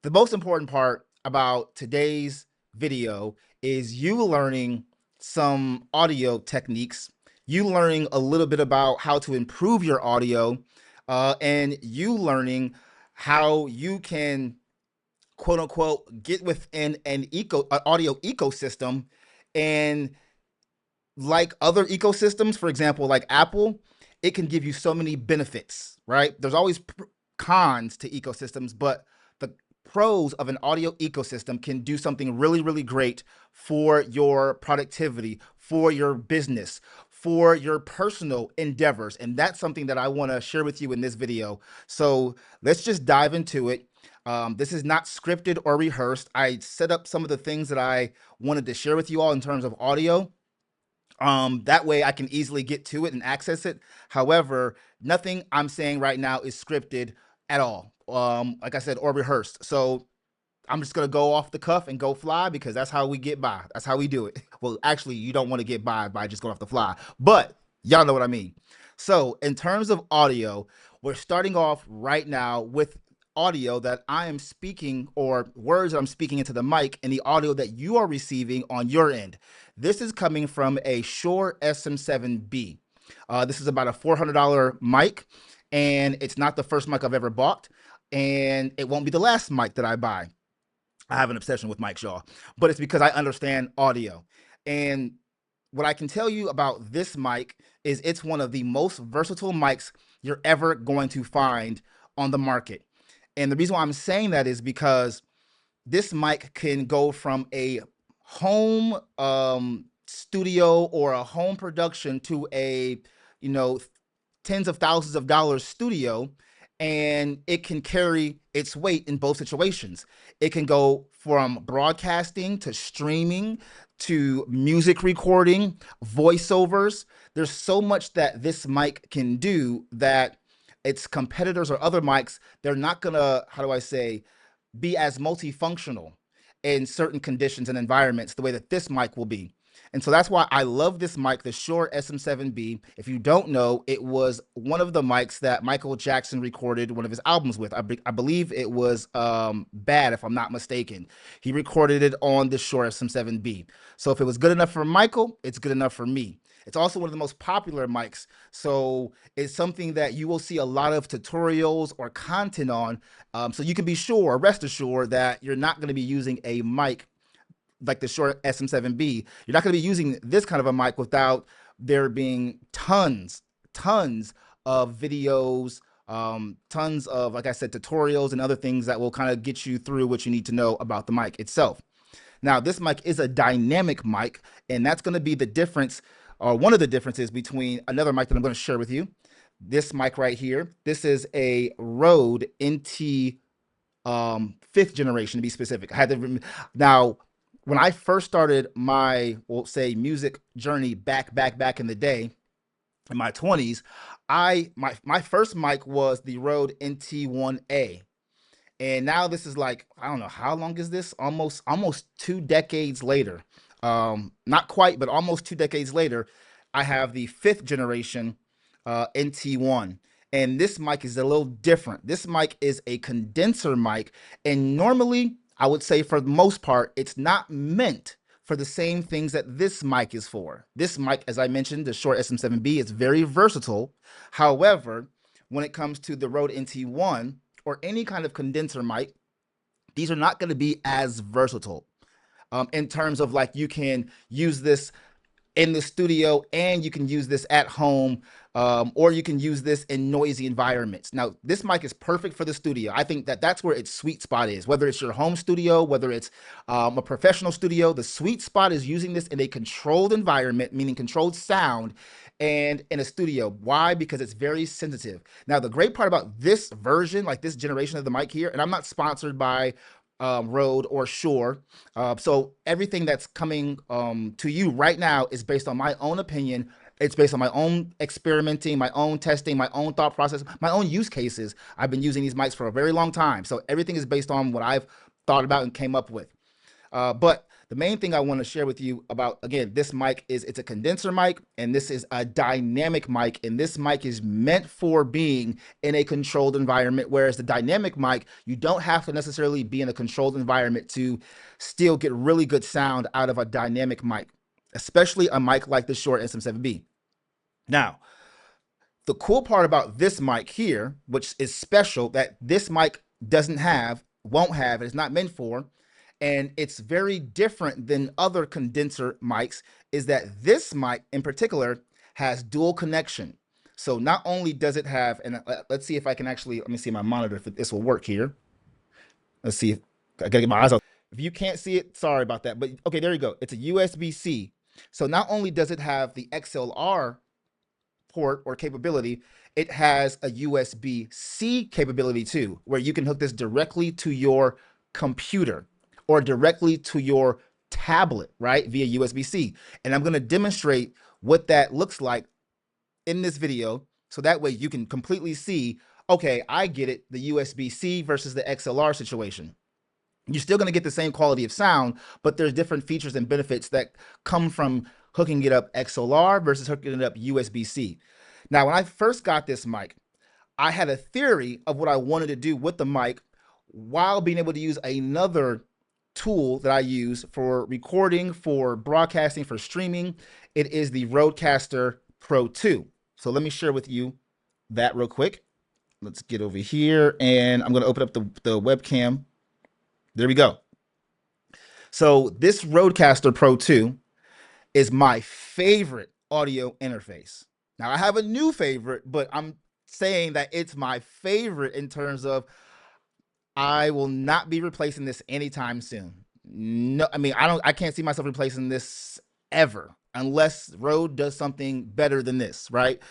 The most important part about today's video is you learning some audio techniques, you learning a little bit about how to improve your audio, and you learning how you can quote unquote get within an audio ecosystem. And like other ecosystems, for example, like Apple, it can give you so many benefits, right? There's always cons to ecosystems, but the pros of an audio ecosystem can do something really, really great for your productivity, for your business, for your personal endeavors. And that's something that I want to share with you in this video. So let's just dive into it. This is not scripted or rehearsed. I set up some of the things that I wanted to share with you all in terms of audio. That way I can easily get to it and access it. However, nothing I'm saying right now is scripted at all. Like I said, or rehearsed. So I'm just gonna go off the cuff and go fly because that's how we get by. That's how we do it. Well, actually, you don't want to get by just going off the fly, but y'all know what I mean. So in terms of audio, we're starting off right now with audio that I am speaking, or words that I'm speaking into the mic, and the audio that you are receiving on your end. This is coming from a Shure SM7B. This is about a $400 mic, and it's not the first mic I've ever bought, and it won't be the last mic that I buy. I have an obsession with Mike Shaw, but it's because I understand audio. And what I can tell you about this mic is it's one of the most versatile mics you're ever going to find on the market. And the reason why I'm saying that is because this mic can go from a home studio or a home production to a, you know, tens of thousands of dollars studio, and it can carry its weight in both situations. It can go from broadcasting to streaming to music recording, voiceovers. There's so much that this mic can do that its competitors or other mics, they're not gonna, how do I say, be as multifunctional in certain conditions and environments the way that this mic will be. And so that's why I love this mic, the Shure SM7B. If you don't know, it was one of the mics that Michael Jackson recorded one of his albums with. I believe it was Bad, if I'm not mistaken. He recorded it on the Shure SM7B. So if it was good enough for Michael, it's good enough for me. It's also one of the most popular mics. So it's something that you will see a lot of tutorials or content on. So you can be sure, rest assured, that you're not going to be using a mic like the Shure SM7B. You're not going to be using this kind of a mic without there being tons of videos, tons of, like I said, tutorials and other things that will kind of get you through what you need to know about the mic itself. Now, this mic is a dynamic mic, and that's going to be the difference, or one of the differences between another mic that I'm going to share with you. This mic right here, this is a Rode NT 5th generation, to be specific. I had to now, when I first started my, we'll say, music journey back in the day, in my 20s, my first mic was the Rode NT1A. And now this is like, I don't know, how long is this? Almost 2 decades later. Not quite, but almost 2 decades later, I have the 5th generation NT1. And this mic is a little different. This mic is a condenser mic, and normally, I would say for the most part, it's not meant for the same things that this mic is for. This mic, as I mentioned, the Shure SM7B, is very versatile. However, when it comes to the Rode NT1 or any kind of condenser mic, these are not going to be as versatile in terms of, like, you can use this in the studio and you can use this at home, or you can use this in noisy environments. Now, this mic is perfect for the studio. I think that that's where its sweet spot is. Whether it's your home studio, whether it's a professional studio, the sweet spot is using this in a controlled environment, meaning controlled sound, and in a studio. Why? Because it's very sensitive. Now, the great part about this version, like this generation of the mic here, and I'm not sponsored by Rode or Shure. So everything that's coming to you right now is based on my own opinion. It's based on my own experimenting, my own testing, my own thought process, my own use cases. I've been using these mics for a very long time. So everything is based on what I've thought about and came up with. But The main thing I want to share with you about, again, this mic is it's a condenser mic, and this is a dynamic mic, and this mic is meant for being in a controlled environment, whereas the dynamic mic, you don't have to necessarily be in a controlled environment to still get really good sound out of a dynamic mic, especially a mic like the Shure SM7B. Now, the cool part about this mic here, which is special that this mic doesn't have, won't have, it's not meant for, and it's very different than other condenser mics, is that this mic in particular has dual connection. So not only does it have, and let's see if I can actually, let me see my monitor if this will work here. Let's see if I gotta get my eyes off. If you can't see it, sorry about that. But okay, there you go. It's a USB-C. So not only does it have the XLR port or capability, it has a USB-C capability too, where you can hook this directly to your computer or directly to your tablet, right, via USB-C. And I'm going to demonstrate what that looks like in this video, so that way you can completely see, okay, I get it, the USB-C versus the XLR situation. You're still going to get the same quality of sound, but there's different features and benefits that come from hooking it up XLR versus hooking it up USB-C. Now, when I first got this mic, I had a theory of what I wanted to do with the mic while being able to use another tool that I use for recording, for broadcasting, for streaming. It is the Rodecaster Pro 2. So let me share with you that real quick. Let's get over here, and I'm going to open up the webcam. There we go. So this Rodecaster Pro 2 is my favorite audio interface. Now I have a new favorite, but I'm saying that it's my favorite in terms of I will not be replacing this anytime soon. No, I mean, I can't see myself replacing this ever unless Rode does something better than this, right?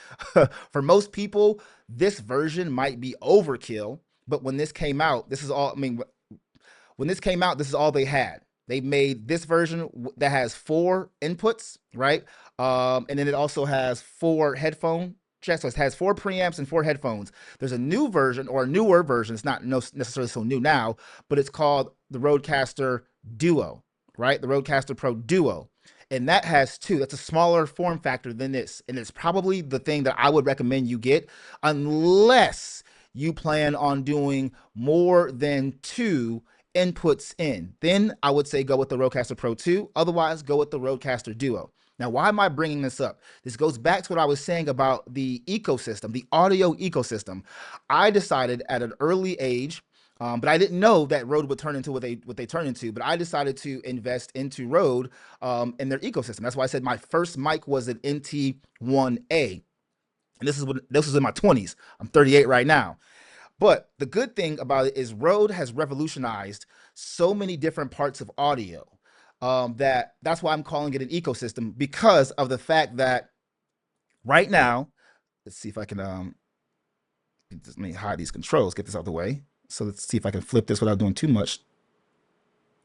For most people, this version might be overkill, but when this came out, this is all, I mean, when this came out, this is all they had. They made this version that has 4 inputs, right? And then it also has 4 headphone jacks. So it has 4 preamps and 4 headphones. There's a new version, or a newer version. It's not necessarily so new now, but it's called the Rodecaster Duo, right? The Rodecaster Pro Duo. And that has 2. That's a smaller form factor than this. And it's probably the thing that I would recommend you get, unless you plan on doing more than 2 inputs in. Then I would say go with the Rodecaster Pro 2. Otherwise, go with the Rodecaster Duo. Now, why am I bringing this up? This goes back to what I was saying about the ecosystem, the audio ecosystem. I decided at an early age, but I didn't know that Rode would turn into what they turn into. But I decided to invest into Rode and their ecosystem. That's why I said my first mic was an NT1A, and this was in my 20s. I'm 38 right now. But the good thing about it is Rode has revolutionized so many different parts of audio that's why I'm calling it an ecosystem, because of the fact that right now, let's see if I can, let me hide these controls, get this out of the way. So let's see if I can flip this without doing too much.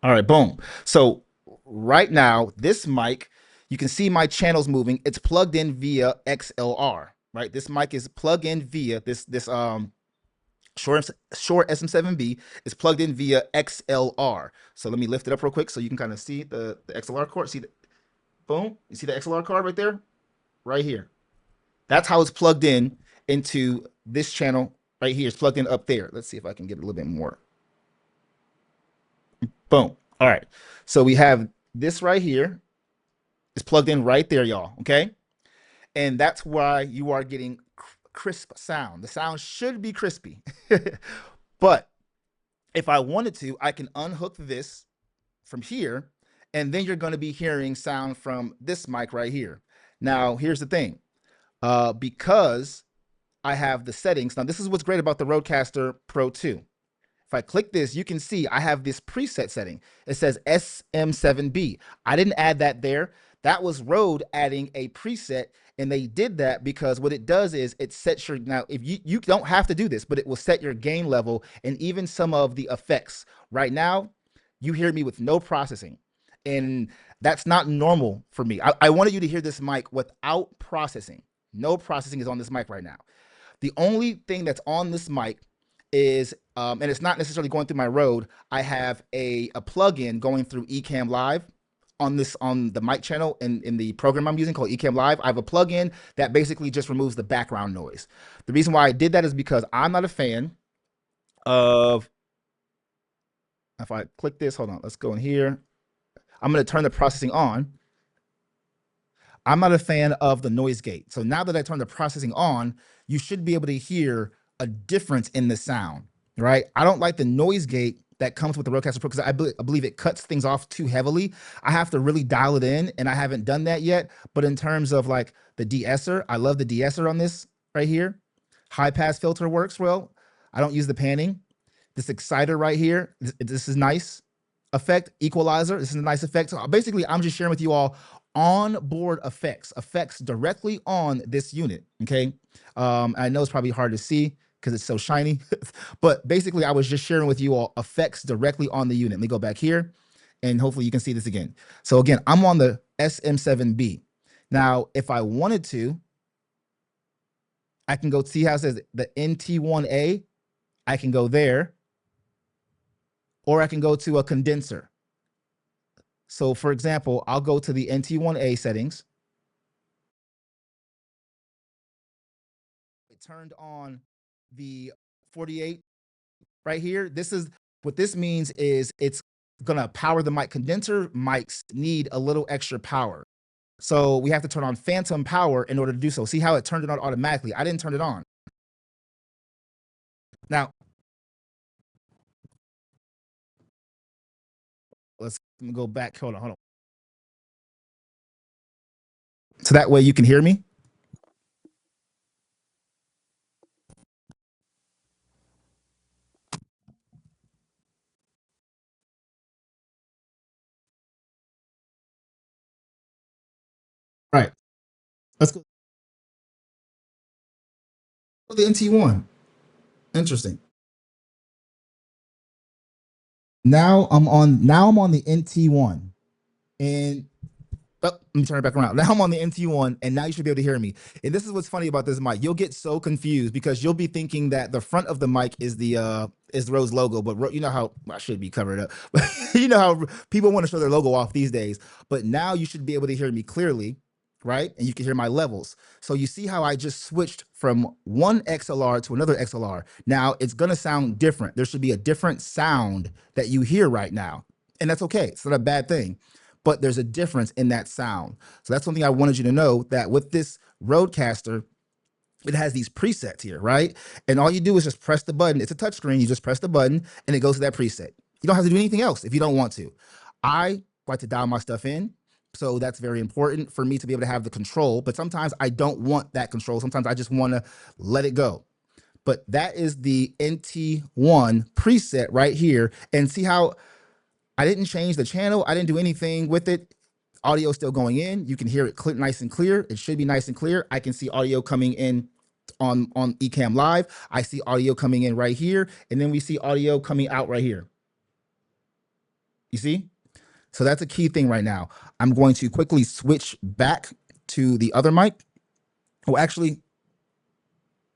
All right, boom. So right now, this mic, you can see my channels moving. It's plugged in via XLR, right? This mic is plugged in via this Shure SM7B is plugged in via XLR. So let me lift it up real quick so you can kind of see the XLR cord. See the boom? You see the XLR card right there? Right here. That's how it's plugged in into this channel right here. It's plugged in up there. Let's see if I can get a little bit more. Boom. All right. So we have this right here. It's plugged in right there, y'all. Okay. And that's why you are getting crisp sound. The sound should be crispy. But if I wanted to, I can unhook this from here, and then you're going to be hearing sound from this mic right here. Now, here's the thing. Because I have the settings. Now, this is what's great about the Rodecaster Pro 2. If I click this, you can see I have this preset setting. It says SM7B. I didn't add that there. That was Rode adding a preset, and they did that because what it does is it sets your, now if you don't have to do this, but it will set your gain level and even some of the effects. Right now, you hear me with no processing, and that's not normal for me. I wanted you to hear this mic without processing. No processing is on this mic right now. The only thing that's on this mic is, and it's not necessarily going through my Rode, I have a plugin going through Ecamm Live. on the mic channel in the program I'm using called Ecamm Live, I have a plugin that basically just removes the background noise. The reason why I did that is because I'm not a fan of, if I click this, hold on, let's go in here. I'm going to turn the processing on. I'm not a fan of the noise gate. So now that I turn the processing on, you should be able to hear a difference in the sound, right? I don't like the noise gate that comes with the Rodecaster Pro because I believe it cuts things off too heavily. I have to really dial it in, and I haven't done that yet. But in terms of like the de-esser, I love the de-esser on this right here. High pass filter works well. I don't use the panning. This exciter right here, this is nice. Effect equalizer, this is a nice effect. So basically, I'm just sharing with you all onboard effects directly on this unit. Okay, I know it's probably hard to see because it's so shiny, but basically, I was just sharing with you all effects directly on the unit. Let me go back here, and hopefully, you can see this again. So again, I'm on the SM7B. Now, if I wanted to, I can go see how it says the NT1A. I can go there, or I can go to a condenser. So for example, I'll go to the NT1A settings. It turned on the 48 right here. This is what this means is it's gonna power the mic. Condenser mics need a little extra power. So we have to turn on phantom power in order to do so. See how it turned it on automatically? I didn't turn it on. Now, let's go back. Hold on. So that way you can hear me. All right, let's go to the NT1. Interesting. Now I'm on the NT1. And let me turn it back around. Now I'm on the NT1, and now you should be able to hear me. And this is what's funny about this mic. You'll get so confused because you'll be thinking that the front of the mic is the Rode logo, but you know how I should be covered up. But you know how people want to show their logo off these days. But now you should be able to hear me clearly, right? And you can hear my levels. So you see how I just switched from one XLR to another XLR. Now it's gonna sound different. There should be a different sound that you hear right now, and that's okay. It's not a bad thing, but there's a difference in that sound. So that's something I wanted you to know, that with this Rodecaster, it has these presets here, right? And all you do is just press the button. It's a touch screen. You just press the button and it goes to that preset. You don't have to do anything else if you don't want to. I like to dial my stuff in. So that's very important for me to be able to have the control. But sometimes I don't want that control. Sometimes I just want to let it go. But that is the NT1 preset right here. And see how I didn't change the channel. I didn't do anything with it. Audio still going in. You can hear it nice and clear. It should be nice and clear. I can see audio coming in on Ecamm Live. I see audio coming in right here. And then we see audio coming out right here. You see? So that's a key thing right now. I'm going to quickly switch back to the other mic. Oh, actually,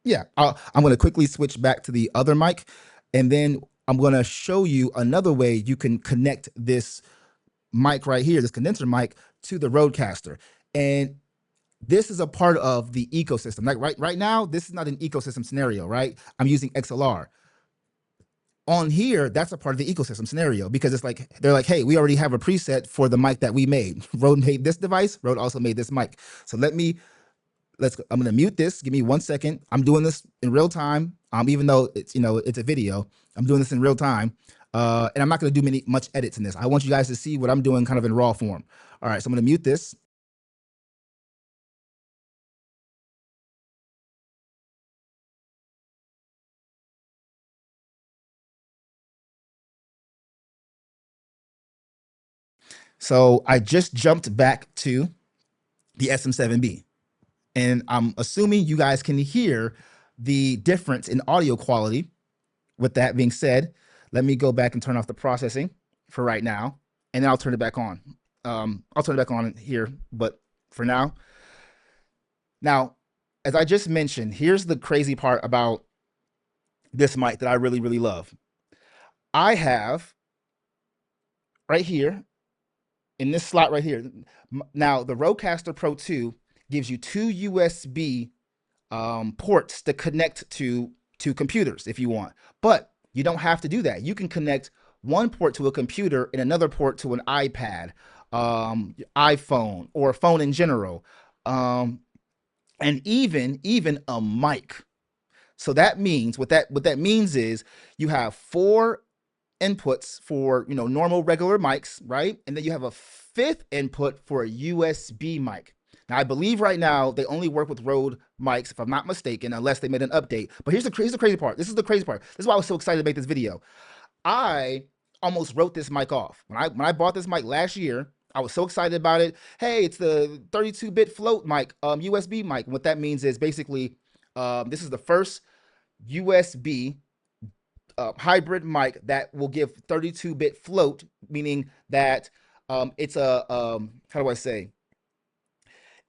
yeah, I'm going to quickly switch back to the other mic. And then I'm going to show you another way you can connect this mic right here, this condenser mic, to the Rodecaster. And this is a part of the ecosystem. Like right now, this is not an ecosystem scenario, right? I'm using XLR. On here, that's a part of the ecosystem scenario because it's like, they're like, hey, we already have a preset for the mic that we made. Rode made this device, Rode also made this mic. So I'm gonna mute this. Give me 1 second. I'm doing this in real time. Even though it's a video, I'm doing this in real time. And I'm not gonna do much edits in this. I want you guys to see what I'm doing kind of in raw form. All right, so I'm gonna mute this. So I just jumped back to the SM7B. And I'm assuming you guys can hear the difference in audio quality. With that being said, let me go back and turn off the processing for right now, and then I'll turn it back on. I'll turn it back on here, but for now, as I just mentioned, here's the crazy part about this mic that I really, really love. I have right here in this slot right here. Now the Rodecaster Pro 2 gives you two USB ports to connect to computers if you want, but you don't have to do that. You can connect one port to a computer and another port to an iPad, iPhone, or a phone in general, and even a mic. So that means what that means is you have four inputs for normal regular mics, right? And then you have a fifth input for a USB mic. Now I believe right now they only work with Rode mics, if I'm not mistaken, unless they made an update. But here's the crazy part. This is the crazy part. This is why I was so excited to make this video. I almost wrote this mic off when I bought this mic last year. I was so excited about it. Hey, it's the 32-bit float mic, USB mic. And what that means is basically, this is the first USB hybrid mic that will give 32-bit float, meaning that it's a how do I say?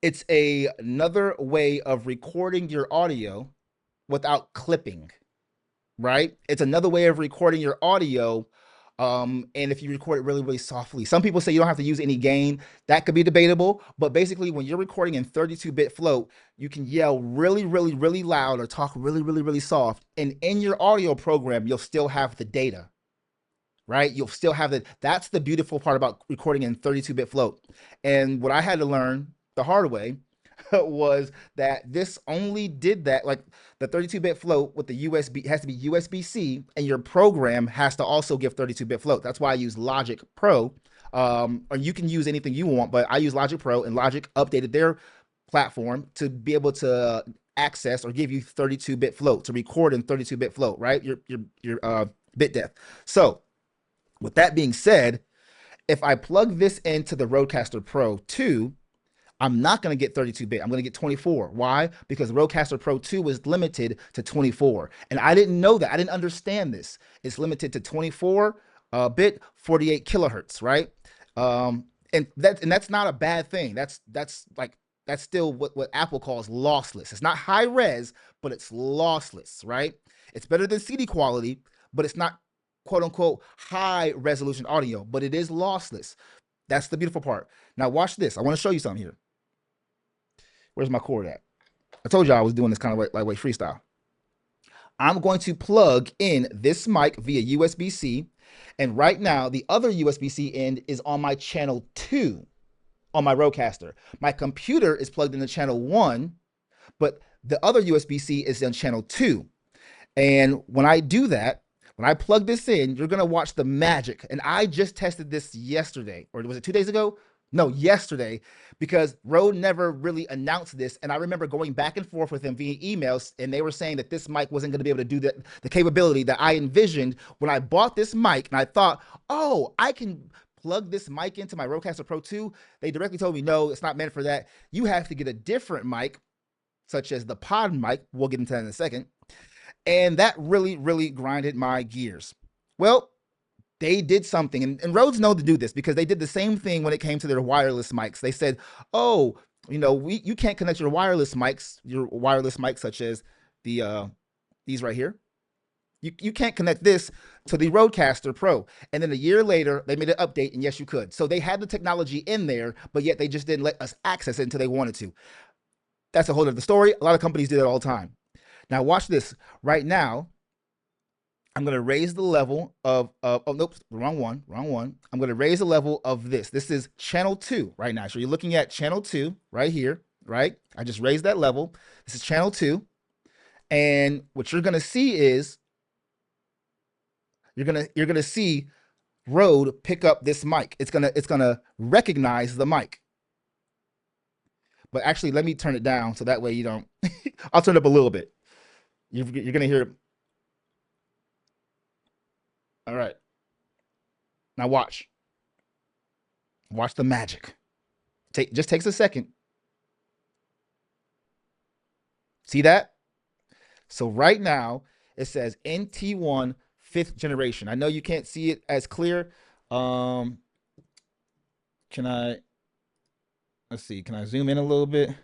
It's another way of recording your audio without clipping, right? It's another way of recording your audio. And if you record it really, really softly, some people say you don't have to use any gain. That could be debatable, but basically when you're recording in 32-bit float, you can yell really, really, really loud or talk really, really, really soft. And in your audio program, you'll still have the data, right? You'll still have the, that's the beautiful part about recording in 32-bit float. And what I had to learn the hard way was that this only did that, like the 32-bit float with the USB has to be USB-C, and your program has to also give 32-bit float. That's why I use Logic Pro, or you can use anything you want, but I use Logic Pro, and Logic updated their platform to be able to access or give you 32-bit float to record in 32-bit float, right? Your bit depth. So with that being said, if I plug this into the Rodecaster Pro 2, I'm not going to get 32-bit. I'm going to get 24. Why? Because the Rodecaster Pro 2 was limited to 24. And I didn't know that. I didn't understand this. It's limited to 24 bit, 48 kilohertz, right? And that's not a bad thing. That's still what Apple calls lossless. It's not high res, but it's lossless, right? It's better than CD quality, but it's not quote unquote high resolution audio, but it is lossless. That's the beautiful part. Now watch this. I want to show you something here. Where's my cord at? I told you I was doing this kind of lightweight freestyle. I'm going to plug in this mic via USB-C, and right now the other USB-C end is on my channel 2 on my Rodecaster. My computer is plugged into channel 1, but the other USB-C is on channel 2. And when I do that, when I plug this in, you're gonna watch the magic. And I just tested this yesterday, or was it 2 days ago? No, yesterday, because Rode never really announced this. And I remember going back and forth with them via emails, and they were saying that this mic wasn't gonna be able to do the capability that I envisioned when I bought this mic. And I thought, oh, I can plug this mic into my Rodecaster Pro 2. They directly told me, no, it's not meant for that. You have to get a different mic, such as the pod mic. We'll get into that in a second. And that really, really grinded my gears. Well, they did something, and Rode's know to do this because they did the same thing when it came to their wireless mics. They said, oh, you can't connect your wireless mics, such as these right here. You can't connect this to the Rodecaster Pro. And then a year later, they made an update, and yes, you could. So they had the technology in there, but yet they just didn't let us access it until they wanted to. That's a whole other story. A lot of companies do that all the time. Now watch this. Right now, I'm going to raise the level of oh, nope, wrong one. I'm going to raise the level of this. This is channel 2 right now. So you're looking at channel 2 right here, right? I just raised that level. This is channel 2. And what you're going to see is you're going to see Rode pick up this mic. It's going to recognize the mic. But actually, let me turn it down so that way you don't I'll turn it up a little bit. You're going to hear. All right. Now watch. Watch the magic. Just takes a second. See that? So right now it says NT1 5th generation. I know you can't see it as clear. Can I? Let's see. Can I zoom in a little bit?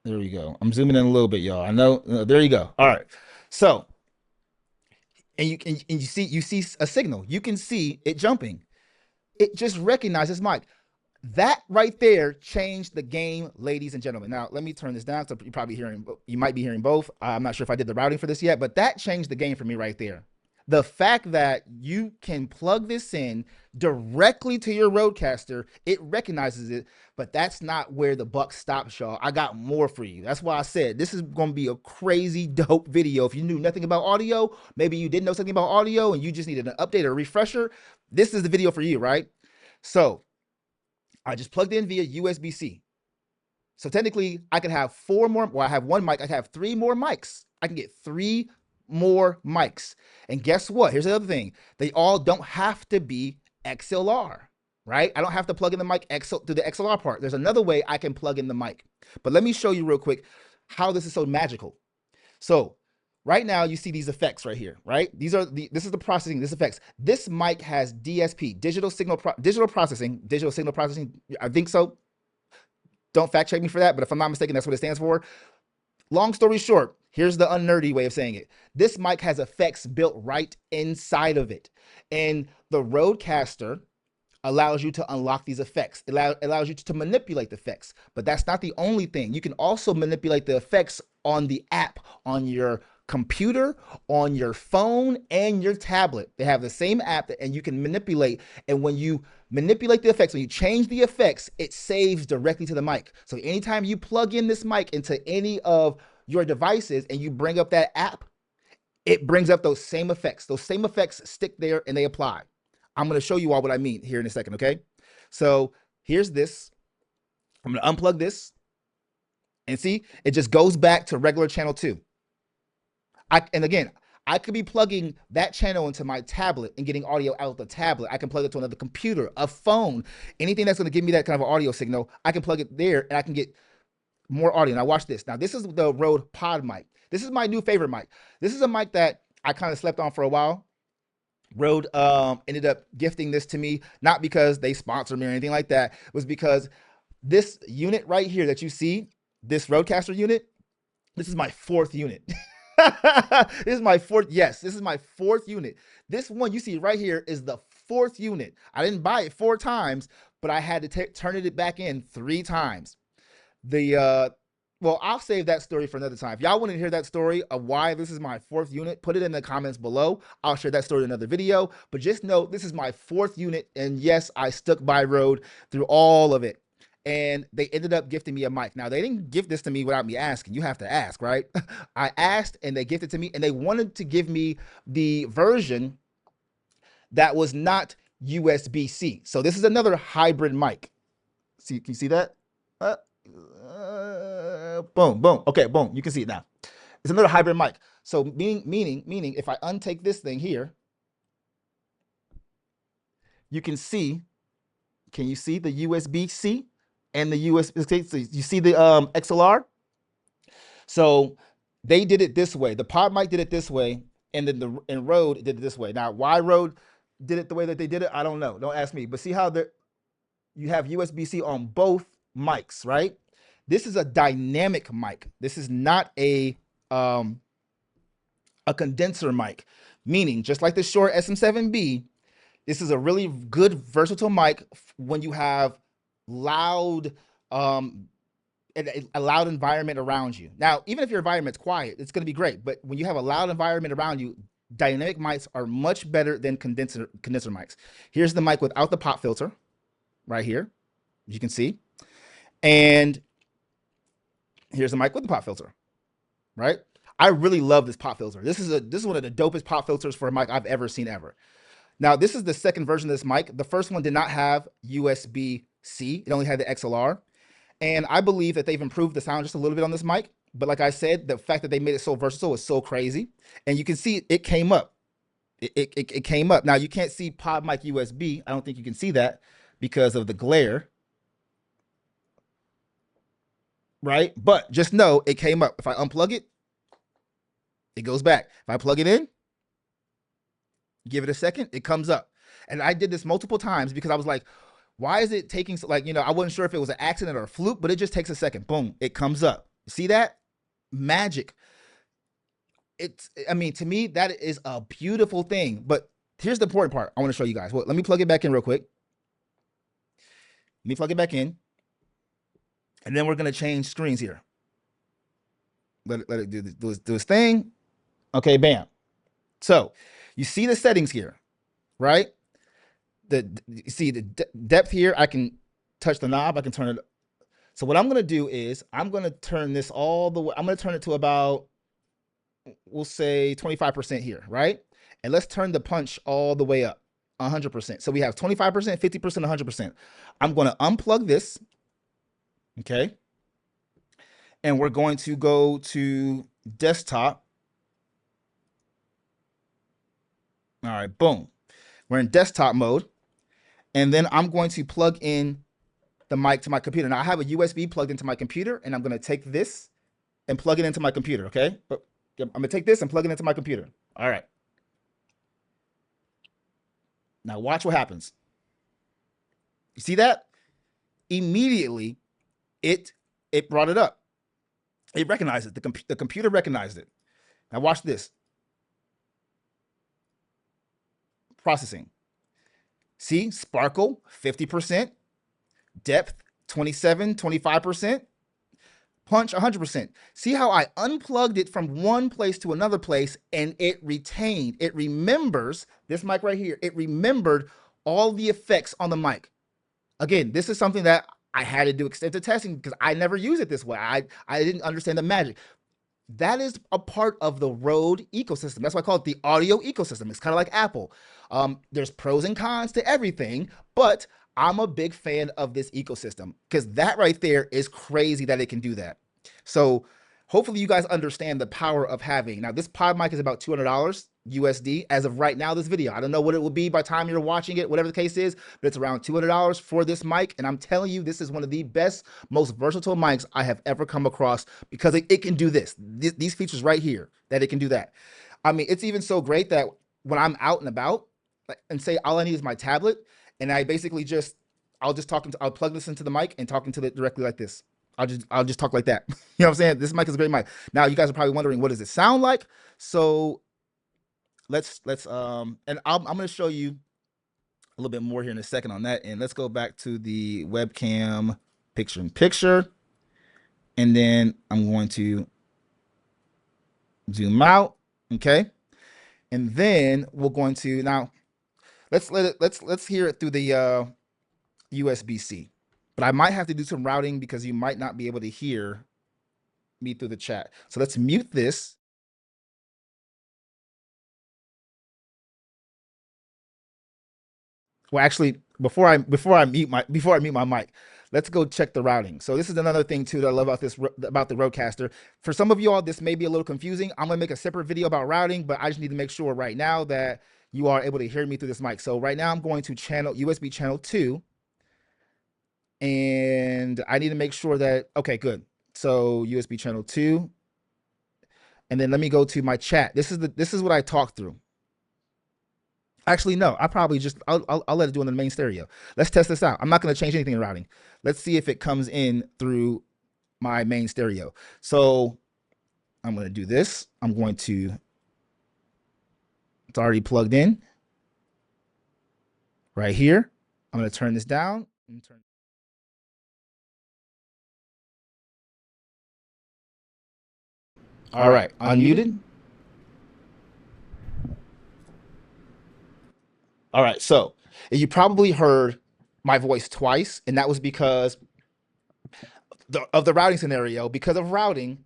There we go. I'm zooming in a little bit, y'all. I know. There you go. All right. So, and you see a signal. You can see it jumping. It just recognized this mic. That right there changed the game, ladies and gentlemen. Now, let me turn this down. So you might be hearing both. I'm not sure if I did the routing for this yet, but that changed the game for me right there. The fact that you can plug this in directly to your Rodecaster, it recognizes it, but that's not where the buck stops, y'all. I got more for you. That's why I said this is going to be a crazy dope video. If you knew nothing about audio, maybe you didn't know something about audio and you just needed an update or a refresher, this is the video for you, right? So I just plugged in via USB-C. So technically, I could have four more. Well, I have one mic. I can have three more mics. I can get three more mics. And guess what? Here's the other thing. They all don't have to be XLR, right? I don't have to plug in the mic through the XLR part. There's another way I can plug in the mic. But let me show you real quick how this is so magical. So right now you see these effects right here, right? This is the processing, this effects. This mic has DSP, digital signal processing. I think so. Don't fact check me for that, but if I'm not mistaken, that's what it stands for. Long story short, here's the unnerdy way of saying it. This mic has effects built right inside of it. And the Rodecaster allows you to unlock these effects. It allows you to manipulate the effects. But that's not the only thing. You can also manipulate the effects on the app, on your computer, on your phone, and your tablet. They have the same app and you can manipulate. And when you manipulate the effects, when you change the effects, it saves directly to the mic. So anytime you plug in this mic into any of your devices and you bring up that app, it brings up those same effects. Those same effects stick there and they apply. I'm going to show you all what I mean here in a second, okay? So here's this. I'm going to unplug this. And see, it just goes back to regular channel 2. And again, I could be plugging that channel into my tablet and getting audio out of the tablet. I can plug it to another computer, a phone, anything that's going to give me that kind of audio signal. I can plug it there and I can get more audio. Now watch this. Now this is the Rode Pod mic. This is my new favorite mic. This is a mic that I kind of slept on for a while. Rode ended up gifting this to me, not because they sponsored me or anything like that. It was because this unit right here that you see, this Rodecaster unit, this is my 4th unit. This is my 4th. Yes, this is my 4th unit. This one you see right here is the 4th unit. I didn't buy it 4 times, but I had to turn it back in 3 times. Well, I'll save that story for another time. If y'all want to hear that story of why this is my 4th unit, put it in the comments below. I'll share that story in another video. But just know this is my 4th unit. And yes, I stuck by Rode through all of it. And they ended up gifting me a mic. Now, they didn't gift this to me without me asking. You have to ask, right? I asked and they gifted it to me. And they wanted to give me the version that was not USB-C. So this is another hybrid mic. See, can you see that? Boom, boom. Okay, boom. You can see it now. It's another hybrid mic. So meaning, if I untake this thing here, you can see. Can you see the USB-C and the USB? So you see the XLR. So they did it this way. The Pod mic did it this way, and then Rode did it this way. Now, why Rode did it the way that they did it, I don't know. Don't ask me. But see how you have USB-C on both mics, right? This is a dynamic mic. This is not a condenser mic, meaning just like the Shure SM7B, this is a really good versatile mic when you have loud, a loud environment around you. Now, even if your environment's quiet, it's going to be great. But when you have a loud environment around you, dynamic mics are much better than condenser mics. Here's the mic without the pop filter, right here, as you can see, and here's the mic with the pop filter, right? I really love this pop filter. This is one of the dopest pop filters for a mic I've ever seen ever. Now, this is the second version of this mic. The first one did not have USB-C. It only had the XLR. And I believe that they've improved the sound just a little bit on this mic. But like I said, the fact that they made it so versatile is so crazy. And you can see it came up. It came up. Now, you can't see Pod mic USB. I don't think you can see that because of the glare. Right? But just know it came up. If I unplug it, it goes back. If I plug it in, give it a second, it comes up. And I did this multiple times because I was like, why is it taking so, like, I wasn't sure if it was an accident or a fluke, but it just takes a second. Boom, it comes up. See that? Magic. I mean, to me, that is a beautiful thing. But here's the important part I want to show you guys. Well, let me plug it back in real quick. Let me plug it back in. And then we're going to change screens here. Let it do this thing. Okay, bam. So you see the settings here, right? You see the depth here. I can touch the knob. I can turn it. So what I'm going to do is I'm going to turn this all the way. I'm going to turn it to about, we'll say 25% here, right? And let's turn the punch all the way up, 100%. So we have 25%, 50%, 100%. I'm going to unplug this, okay? And we're going to go to desktop. All right, boom. We're in desktop mode. And then I'm going to plug in the mic to my computer. Now I have a USB plugged into my computer, and I'm going to take this and plug it into my computer, okay? But I'm going to take this and plug it into my computer. All right. Now watch what happens. You see that? Immediately, it brought it up. It recognized it. The computer recognized it. Now watch this. Processing. See, sparkle, 50%. Depth, 27, 25%. Punch, 100%. See how I unplugged it from one place to another place, and it retained, it remembers, this mic right here, it remembered all the effects on the mic. Again, this is something that I had to do extensive testing because I never use it this way. I didn't understand the magic. That is a part of the Rode ecosystem. That's why I call it the audio ecosystem. It's kind of like Apple. There's pros and cons to everything, but I'm a big fan of this ecosystem because that right there is crazy that it can do that. So hopefully you guys understand the power of having. Now this pod mic is about $200 USD as of right now, this video. I don't know what it will be by the time you're watching it, whatever the case is, but it's around $200 for this mic. And I'm telling you, this is one of the best, most versatile mics I have ever come across because it can do this. These features right here, that it can do that. I mean, it's even so great that when I'm out and about and say all I need is my tablet, and I basically I'll plug this into the mic and talking to it directly like this. I'll just talk like that. You know what I'm saying? This mic is a great mic. Now you guys are probably wondering, what does it sound like? So let's and I'm going to show you a little bit more here in a second on that. And let's go back to the webcam picture in picture. And then I'm going to zoom out. Okay. And then we're going to, now let's hear it through the USB-C. But I might have to do some routing because you might not be able to hear me through the chat. So let's mute this. Well, actually, before I mute my mic, let's go check the routing. So this is another thing too that I love about the Rodecaster. For some of you all, this may be a little confusing. I'm gonna make a separate video about routing, but I just need to make sure right now that you are able to hear me through this mic. So right now I'm going to USB channel 2. And I need to make sure that, okay, good. So USB channel 2. And then let me go to my chat. This is what I talked through. Actually, no, I'll let it do in the main stereo. Let's test this out. I'm not going to change anything in routing. Let's see if it comes in through my main stereo. So I'm going to do this. It's already plugged in right here. I'm going to turn this down and turn. All right, unmuted. All right, so you probably heard my voice twice, and that was because of the routing scenario. Because of routing,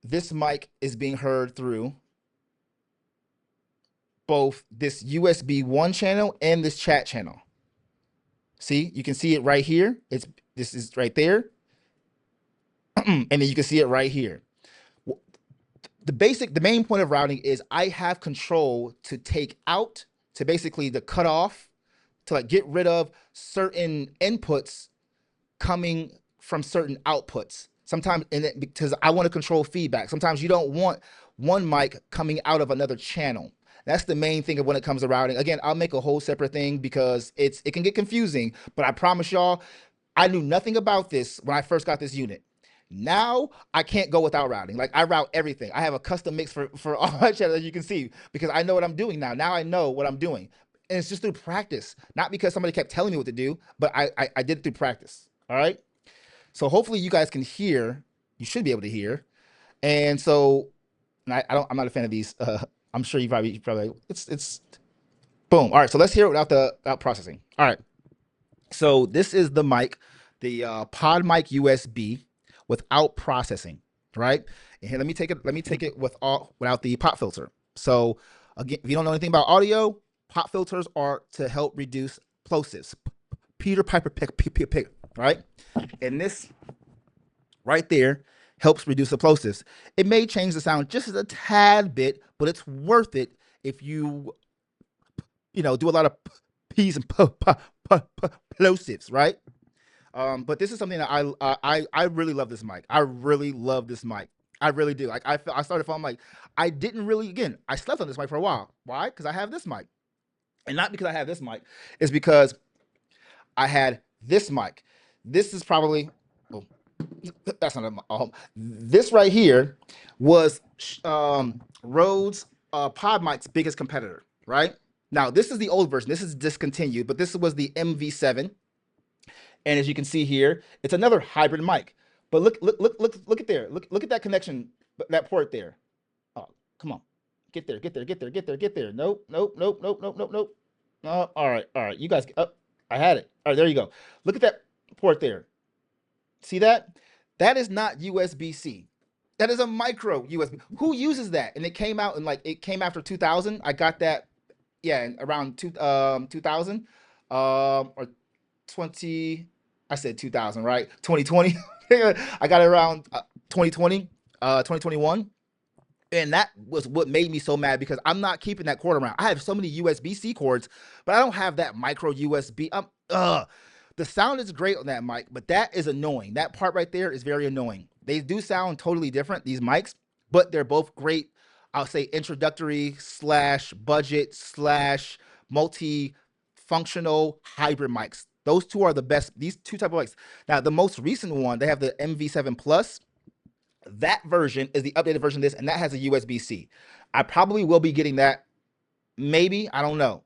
this mic is being heard through both this USB 1 channel and this chat channel. See, you can see it right here. This is right there. And then you can see it right here. The main point of routing is I have control to take out, to basically to cut off, to like get rid of certain inputs coming from certain outputs. Sometimes, because I want to control feedback. Sometimes you don't want one mic coming out of another channel. That's the main thing of when it comes to routing. Again, I'll make a whole separate thing because it can get confusing, but I promise y'all, I knew nothing about this when I first got this unit. Now I can't go without routing. Like, I route everything. I have a custom mix for all my channels, as you can see, because I know what I'm doing now. Now I know what I'm doing. And it's just through practice, not because somebody kept telling me what to do, but I did it through practice. All right. So hopefully you guys can hear. You should be able to hear. And so, and I'm not a fan of these. I'm sure you probably it's boom. All right. So let's hear it without processing. All right. So this is the mic, the Pod Mic USB without processing, right? And here, let me take it without the pop filter. So again, if you don't know anything about audio, pop filters are to help reduce plosives. Peter Piper pick, right? And this right there helps reduce the plosives. It may change the sound just a tad bit, but it's worth it if you do a lot of p's and plosives, right? But this is something that I really love this mic. I really love this mic. I really do. Like I started feeling like I didn't really again. I slept on this mic for a while. Why? Because I have this mic, and not because I have this mic. It's because I had this mic. This is probably oh, that's not this right here was Rode's Pod Mic's biggest competitor. Right now, this is the old version. This is discontinued, but this was the MV7. And as you can see here, it's another hybrid mic. But look at there. Look at that connection, that port there. Oh, come on. Get there. Nope. Oh, all right. You guys, I had it. All right, there you go. Look at that port there. See that? That is not USB-C. That is a micro USB. Who uses that? And it came out it came after 2000. I got that, yeah, around 2000, or 20. I said 2000, right? 2020. I got it around 2020, 2021. And that was what made me so mad because I'm not keeping that cord around. I have so many USB-C cords, but I don't have that micro USB. The sound is great on that mic, but that is annoying. That part right there is very annoying. They do sound totally different, these mics, but they're both great. I'll say introductory slash budget slash multi-functional hybrid mics. Those two are the best. These two type of mics. Now, the most recent one, they have the MV7 Plus. That version is the updated version of this, and that has a USB-C. I probably will be getting that. Maybe. I don't know.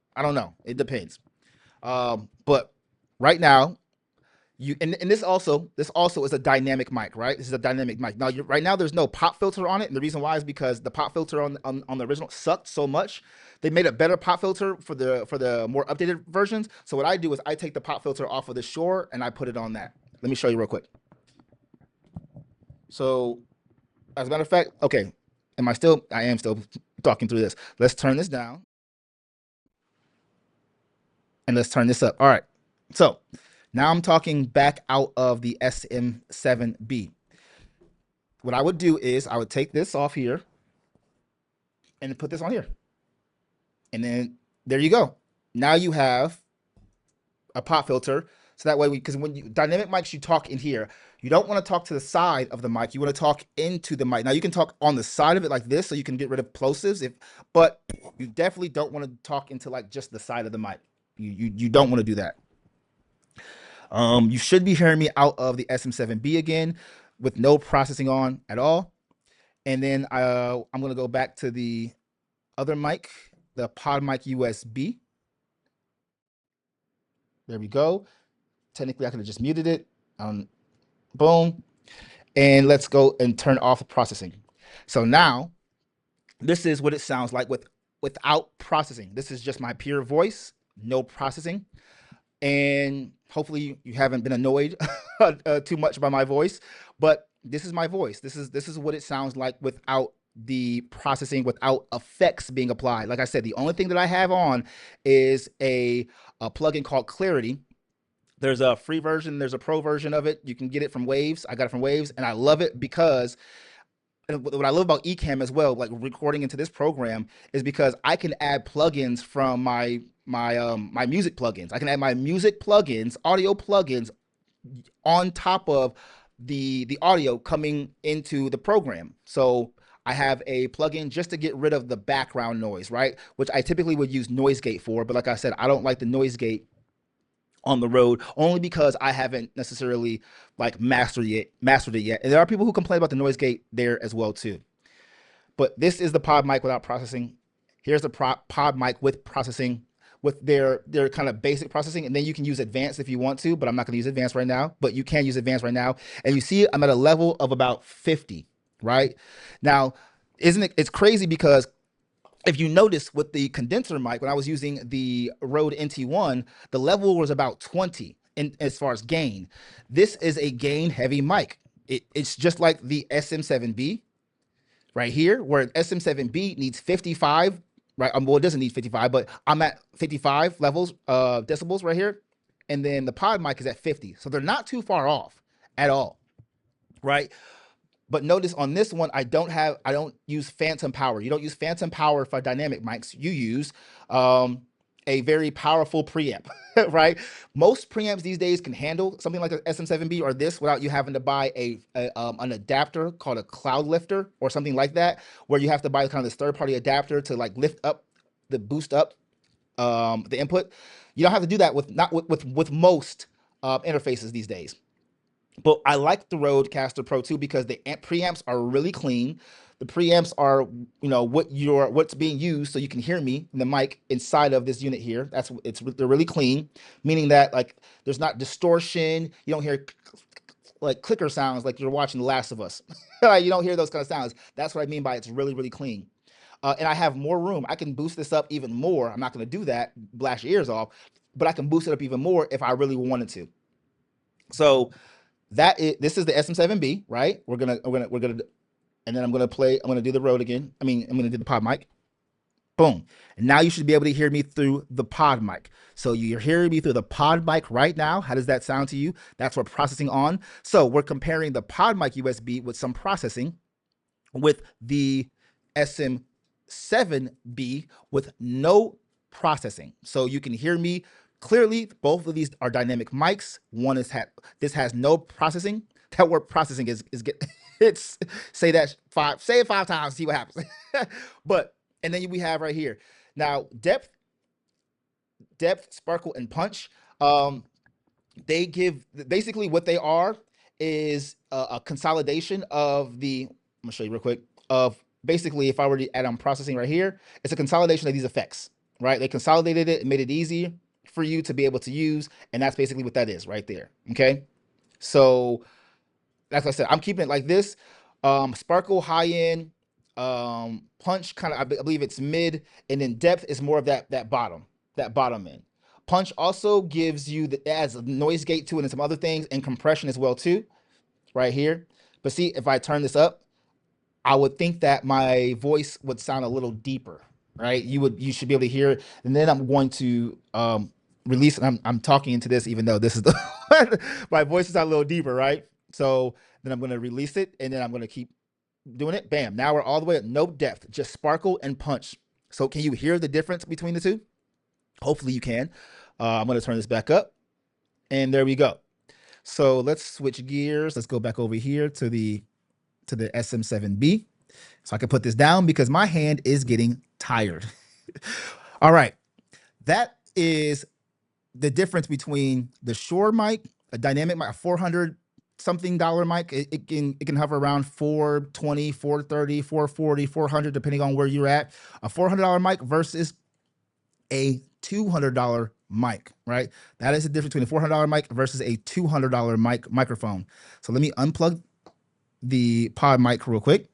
It depends. But right now, and this also is a dynamic mic, right? This is a dynamic mic. Now, right now, there's no pop filter on it, and the reason why is because the pop filter on the original sucked so much. They made a better pop filter for the more updated versions. So what I do is I take the pop filter off of the Shure and I put it on that. Let me show you real quick. So, as a matter of fact, okay, I am still talking through this. Let's turn this down and let's turn this up. All right. So now I'm talking back out of the SM7B. What I would do is I would take this off here and put this on here. And then there you go. Now you have a pop filter. So that way because when you dynamic mics, you talk in here. You don't want to talk to the side of the mic. You want to talk into the mic. Now you can talk on the side of it like this, so you can get rid of plosives. But you definitely don't want to talk into like just the side of the mic. You don't want to do that. You should be hearing me out of the SM7B again with no processing on at all. And then I'm gonna go back to the other mic, the Pod Mic USB. There we go. Technically, I could have just muted it. Boom. And let's go and turn off the processing. So now, this is what it sounds like without processing. This is just my pure voice, no processing. And hopefully you haven't been annoyed too much by my voice, but this is my voice. This is what it sounds like without the processing, without effects being applied. Like I said, the only thing that I have on is a plugin called Clarity. There's a free version, there's a pro version of it. You can get it from Waves. I got it from Waves, and I love it because what I love about Ecamm as well, like recording into this program, is because I can add plugins from my music plugins. I can add my music plugins, audio plugins, on top of the audio coming into the program. So I have a plugin just to get rid of the background noise, right? Which I typically would use noise gate for, but like I said, I don't like the noise gate on the road only because I haven't necessarily like mastered it yet. And there are people who complain about the noise gate there as well too. But this is the pod mic without processing. Here's the pod mic with processing. with their kind of basic processing, and then you can use advanced if you want to, but I'm not going to use advanced right now, but you can use advanced right now. And you see I'm at a level of about 50, right? Now, isn't it, it's crazy because if you notice with the condenser mic, when I was using the Rode NT1, the level was about 20 in as far as gain. This is a gain heavy mic. It's just like the SM7B right here, where SM7B needs 55, right? Well, it doesn't need 55, but I'm at 55 levels, decibels right here. And then the pod mic is at 50. So they're not too far off at all, right? But notice on this one, I don't use phantom power. You don't use phantom power for dynamic mics. You use um, a very powerful preamp, right? Most preamps these days can handle something like an SM7B or this without you having to buy an adapter called a cloud lifter or something like that, where you have to buy kind of this third party adapter to like lift up the boost up the input. You don't have to do that with not with most interfaces these days. But I like the Rodecaster Pro 2 because the preamps are really clean. The preamps are, what's being used, so you can hear me in the mic inside of this unit here. They're really clean, meaning that like there's not distortion. You don't hear like clicker sounds like you're watching The Last of Us. Like, you don't hear those kind of sounds. That's what I mean by it's really, really clean. And I have more room. I can boost this up even more. I'm not going to do that, blast your ears off, but I can boost it up even more if I really wanted to. So this is the SM7B, right? And then I'm gonna do the Rode again. I'm gonna do the pod mic. Boom. And now you should be able to hear me through the pod mic. So you're hearing me through the pod mic right now. How does that sound to you? That's what processing on. So we're comparing the pod mic USB with some processing with the SM7B with no processing. So you can hear me clearly. Both of these are dynamic mics. This has no processing. That word processing is get it's say it 5 times, see what happens. But and then we have right here. Now depth, sparkle, and punch. They give basically what they are is a consolidation of the. I'm gonna show you real quick of basically if I were to add on processing right here, it's a consolidation of these effects, right? They consolidated it and made it easy for you to be able to use, and that's basically what that is right there. Okay, so like I said, I'm keeping it like this. Sparkle high end, punch kind of I believe it's mid, and then depth is more of that bottom end. Punch also gives you it adds a noise gate to it and some other things and compression as well too, right here. But see, if I turn this up, I would think that my voice would sound a little deeper, right? You should be able to hear it. And then I'm going to release. And I'm talking into this, even though this is the my voice is a little deeper, right? So then I'm going to release it, and then I'm going to keep doing it. Bam! Now we're all the way at no depth, just sparkle and punch. So can you hear the difference between the two? Hopefully you can. I'm going to turn this back up, and there we go. So let's switch gears. Let's go back over here to the SM7B. So I can put this down because my hand is getting tired. All right. That is the difference between the Shure mic, a dynamic mic, a 400 something dollar mic. It can hover around 420, 430, 440, 400, depending on where you're at. A $400 mic versus a $200 mic, right? That is the difference between a $400 mic versus a $200 microphone. So let me unplug the pod mic real quick.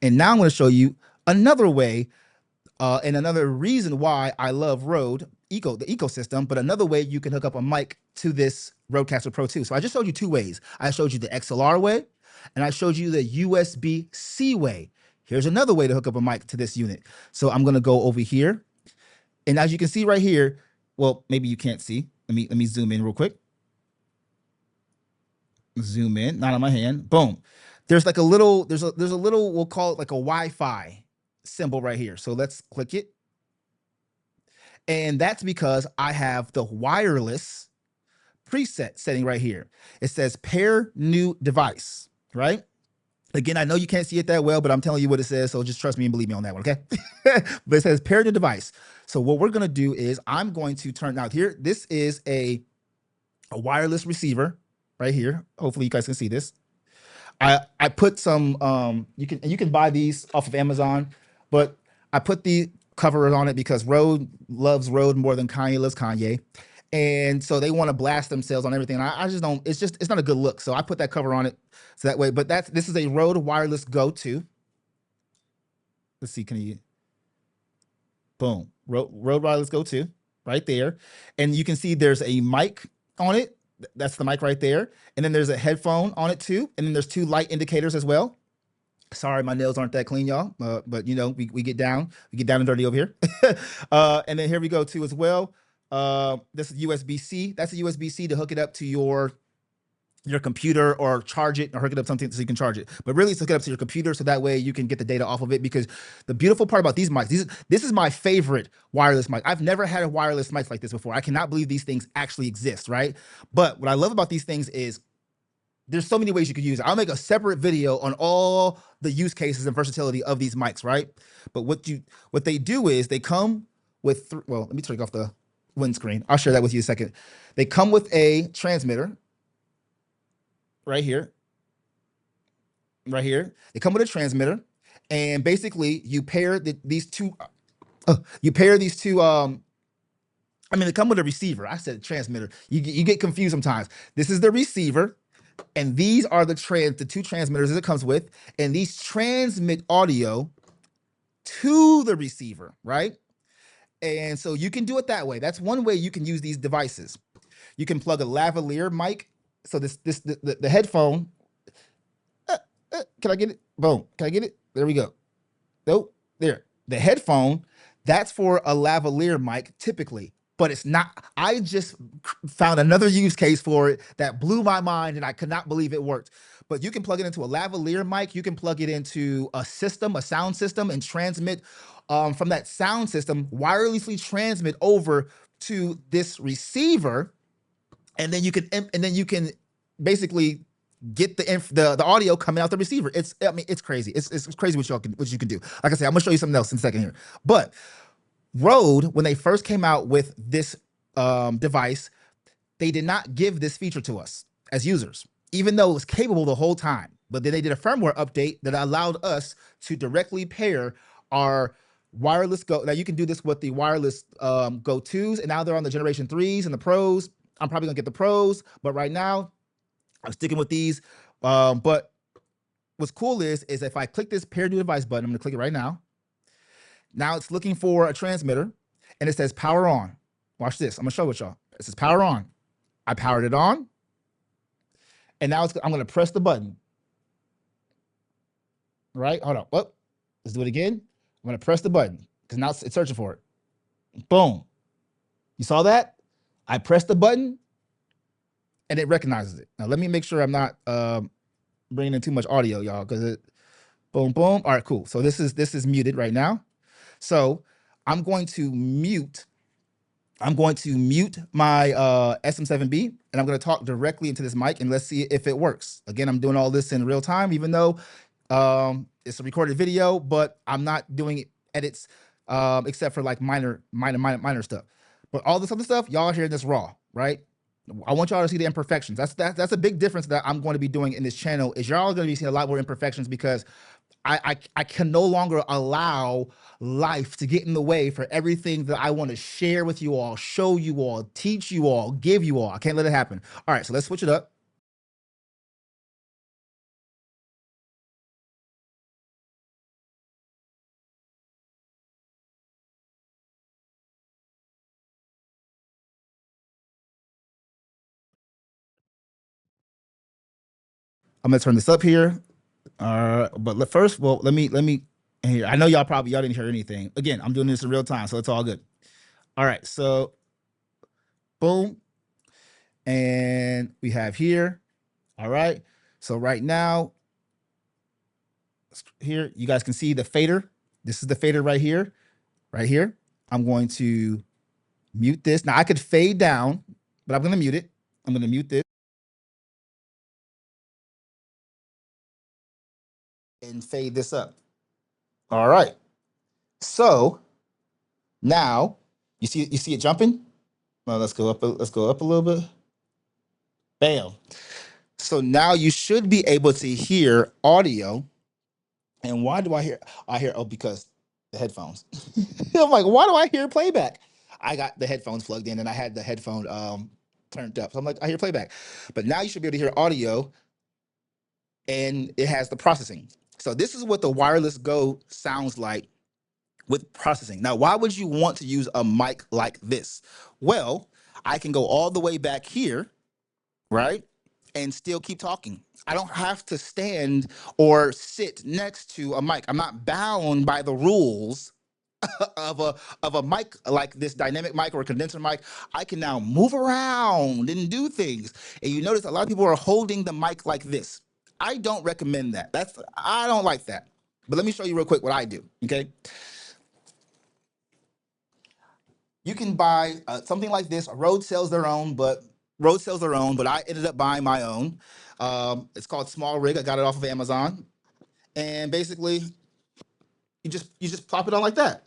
And now I'm going to show you another way and another reason why I love the ecosystem, but another way you can hook up a mic to this Rodecaster Pro 2. So I just showed you two ways. I showed you the XLR way, and I showed you the USB-C way. Here's another way to hook up a mic to this unit. So I'm going to go over here. And as you can see right here, well, maybe you can't see. Let me zoom in real quick. Zoom in, not on my hand. Boom. There's like a little, there's a little, we'll call it like a Wi-Fi symbol right here. So let's click it. And that's because I have the wireless preset setting right here. It says pair new device, right? Again, I know you can't see it that well, but I'm telling you what it says. So just trust me and believe me on that one, okay? But it says pair new device. So what we're going to do is I'm going to turn out here. This is a wireless receiver right here. Hopefully you guys can see this. I put some you can buy these off of Amazon, but I put cover on it because Rode loves Rode more than Kanye loves Kanye. And so they want to blast themselves on everything. And I just don't, it's not a good look. So I put that cover on it so that way. But this is a Rode wireless Go 2. Let's see, can you, boom, Rode wireless Go 2 right there. And you can see there's a mic on it. That's the mic right there. And then there's a headphone on it too. And then there's two light indicators as well. Sorry, my nails aren't that clean, y'all. But you know, we get down and dirty over here. And then here we go too as well. This is USB-C. That's a USB-C to hook it up to your computer or charge it or hook it up something so you can charge it. But really, it's hook it up to your computer so that way you can get the data off of it. Because the beautiful part about these mics, this is my favorite wireless mic. I've never had a wireless mic like this before. I cannot believe these things actually exist, right? But what I love about these things is there's so many ways you could use it. I'll make a separate video on all the use cases and versatility of these mics, right? But what they do is they come with, well, let me take off the windscreen. I'll share that with you in a second. They come with a transmitter right here, right here. They come with a transmitter, and basically you pair these two. I mean, they come with a receiver. I said transmitter. You get confused sometimes. This is the receiver. And these are the two transmitters that it comes with, and these transmit audio to the receiver, right? And so you can do it that way. That's one way you can use these devices. You can plug a lavalier mic. So the headphone. Can I get it? Boom. Can I get it? There we go. Nope. There. The headphone, that's for a lavalier mic typically, but it's not. I just found another use case for it that blew my mind and I could not believe it worked. But you can plug it into a lavalier mic. You can plug it into a system, a sound system, and transmit from that sound system, wirelessly transmit over to this receiver. And then you can basically get the audio coming out the receiver. I mean, it's crazy. It's crazy what you can do. Like I said, I'm gonna show you something else in a second here. But Rode, when they first came out with this device, they did not give this feature to us as users, even though it was capable the whole time. But then they did a firmware update that allowed us to directly pair our wireless Go. Now you can do this with the wireless Go 2s, and now they're on the Generation 3s and the Pros. I'm probably gonna get the Pros, but right now I'm sticking with these. But what's cool is if I click this pair new device button, I'm gonna click it right now. Now it's looking for a transmitter and it says power on. Watch this. I'm gonna show it y'all. It says power on. I powered it on. And now I'm gonna press the button. Right? Hold on. Whoop. Let's do it again. I'm gonna press the button because now it's searching for it. Boom. You saw that? I pressed the button and it recognizes it. Now let me make sure I'm not bringing in too much audio, y'all, because it boom, boom. All right, cool. So this is muted right now. So I'm going to mute my SM7B, and I'm going to talk directly into this mic, and let's see if it works. Again, I'm doing all this in real time, even though it's a recorded video, but I'm not doing edits except for like minor stuff. But all this other stuff, y'all are hearing this raw, right? I want y'all to see the imperfections. That's a big difference that I'm going to be doing in this channel. Is y'all going to be seeing a lot more imperfections because I can no longer allow life to get in the way for everything that I want to share with you all, show you all, teach you all, give you all. I can't let it happen. All right, so let's switch it up. I'm gonna turn this up here. But first, well, let me here. I know y'all didn't hear anything. Again, I'm doing this in real time, so it's all good. All right, so boom, and we have here. All right, so right now, here you guys can see the fader. This is the fader right here, right here. I'm going to mute this. Now I could fade down, but I'm going to mute it. I'm going to mute this and fade this up. All right. So now you see it jumping. Well, let's go up a little bit. Bam. So now you should be able to hear audio. And why do I hear? Oh, because the headphones. I'm like, why do I hear playback? I got the headphones plugged in and I had the headphone turned up. So I'm like, I hear playback. But now you should be able to hear audio and it has the processing. So this is what the Wireless Go sounds like with processing. Now, why would you want to use a mic like this? Well, I can go all the way back here, right? And still keep talking. I don't have to stand or sit next to a mic. I'm not bound by the rules of a mic like this dynamic mic or a condenser mic. I can now move around and do things. And you notice a lot of people are holding the mic like this. I don't recommend that. I don't like that. But let me show you real quick what I do. Okay. You can buy something like this. Rode sells their own, but I ended up buying my own. It's called Small Rig. I got it off of Amazon, and basically, you just plop it on like that.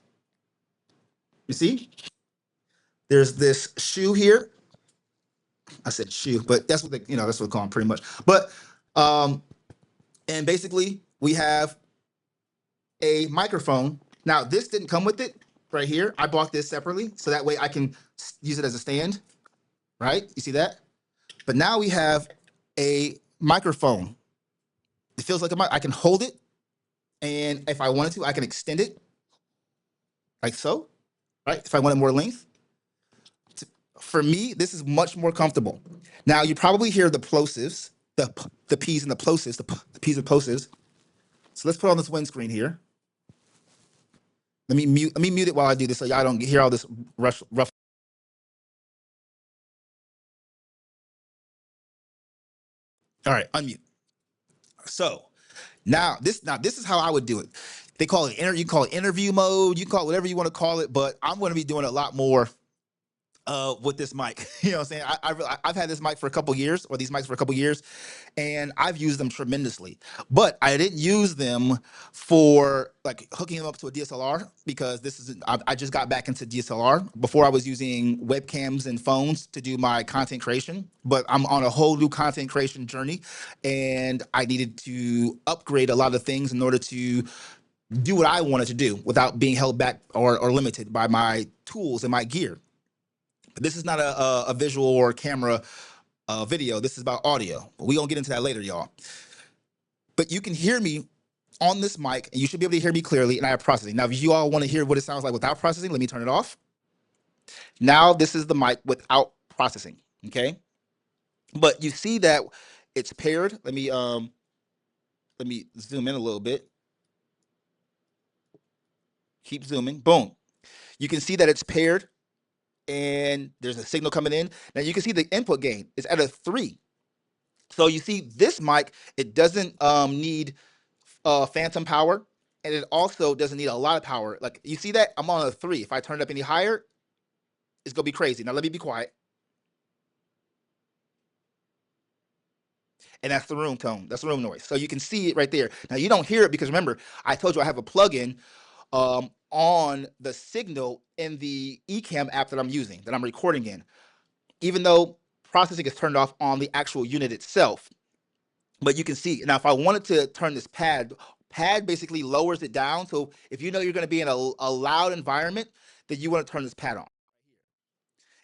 You see, there's this shoe here. I said shoe, but that's what that's what they call them pretty much. But and basically, we have a microphone. Now, this didn't come with it right here. I bought this separately, so that way I can use it as a stand. Right? You see that? But now we have a microphone. It feels like a mic. I can hold it, and if I wanted to, I can extend it like so, right? If I wanted more length. For me, this is much more comfortable. Now, you probably hear the plosives, the P's and the plosives, the P's and plosives. So let's put on this windscreen here. Let me mute it while I do this so y'all don't hear all this rough. All right, unmute. So now this is how I would do it. They call it you can call it interview mode, you can call it whatever you want to call it, but I'm going to be doing a lot more with this mic. You know what I'm saying? I've had this mic for a couple years, or these mics for a couple years, and I've used them tremendously. But I didn't use them for like hooking them up to a DSLR because I just got back into DSLR. Before I was using webcams and phones to do my content creation, but I'm on a whole new content creation journey, and I needed to upgrade a lot of things in order to do what I wanted to do without being held back or limited by my tools and my gear. This is not a visual or camera video. This is about audio. But we're going to get into that later, y'all. But you can hear me on this mic, and you should be able to hear me clearly, and I have processing. Now, if you all want to hear what it sounds like without processing, let me turn it off. Now, this is the mic without processing, okay? But you see that it's paired. Let me zoom in a little bit. Keep zooming. Boom. You can see that it's paired, and there's a signal coming in. Now, you can see the input gain is at a 3. So you see this mic, it doesn't need phantom power, and it also doesn't need a lot of power. Like you see that I'm on a 3. If I turn it up any higher, it's gonna be crazy. Now let me be quiet. And that's the room tone. That's the room noise. So you can see it right there. Now you don't hear it because remember, I told you I have a plugin on the signal in the Ecamm app that I'm using, that I'm recording in. Even though processing is turned off on the actual unit itself, but you can see now if I wanted to turn this pad basically lowers it down. So if you know you're going to be in a loud environment, then you want to turn this pad on.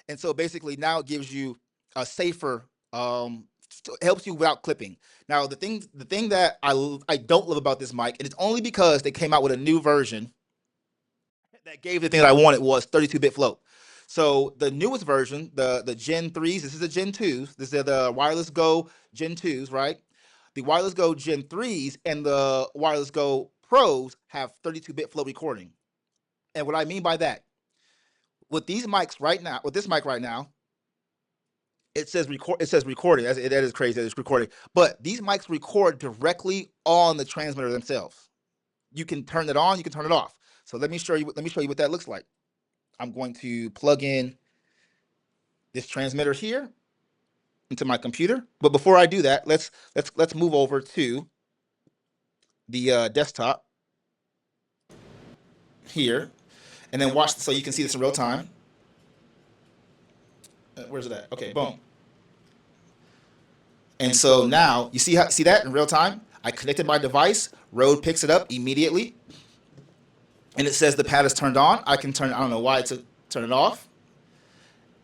And so basically now it gives you a safer, helps you without clipping. Now the thing that I don't love about this mic, and it's only because they came out with a new version that gave the thing that I wanted, was 32-bit float. So the newest version, the Gen 3s, this is the Gen 2s. This is the Wireless Go Gen 2s, right? The Wireless Go Gen 3s and the Wireless Go Pros have 32-bit float recording. And what I mean by that, with these mics right now, with this mic right now, it says record. It says recording. That is crazy. That it's recording. But these mics record directly on the transmitter themselves. You can turn it on. You can turn it off. So let me show you. Let me show you what that looks like. I'm going to plug in this transmitter here into my computer. But before I do that, let's move over to the desktop here, and then watch so you can see this in real time. Where's it at? Okay, boom. And so now you see that in real time. I connected my device. Rode picks it up immediately. and it says the pad is turned on. I can turn, I don't know why to turn it off.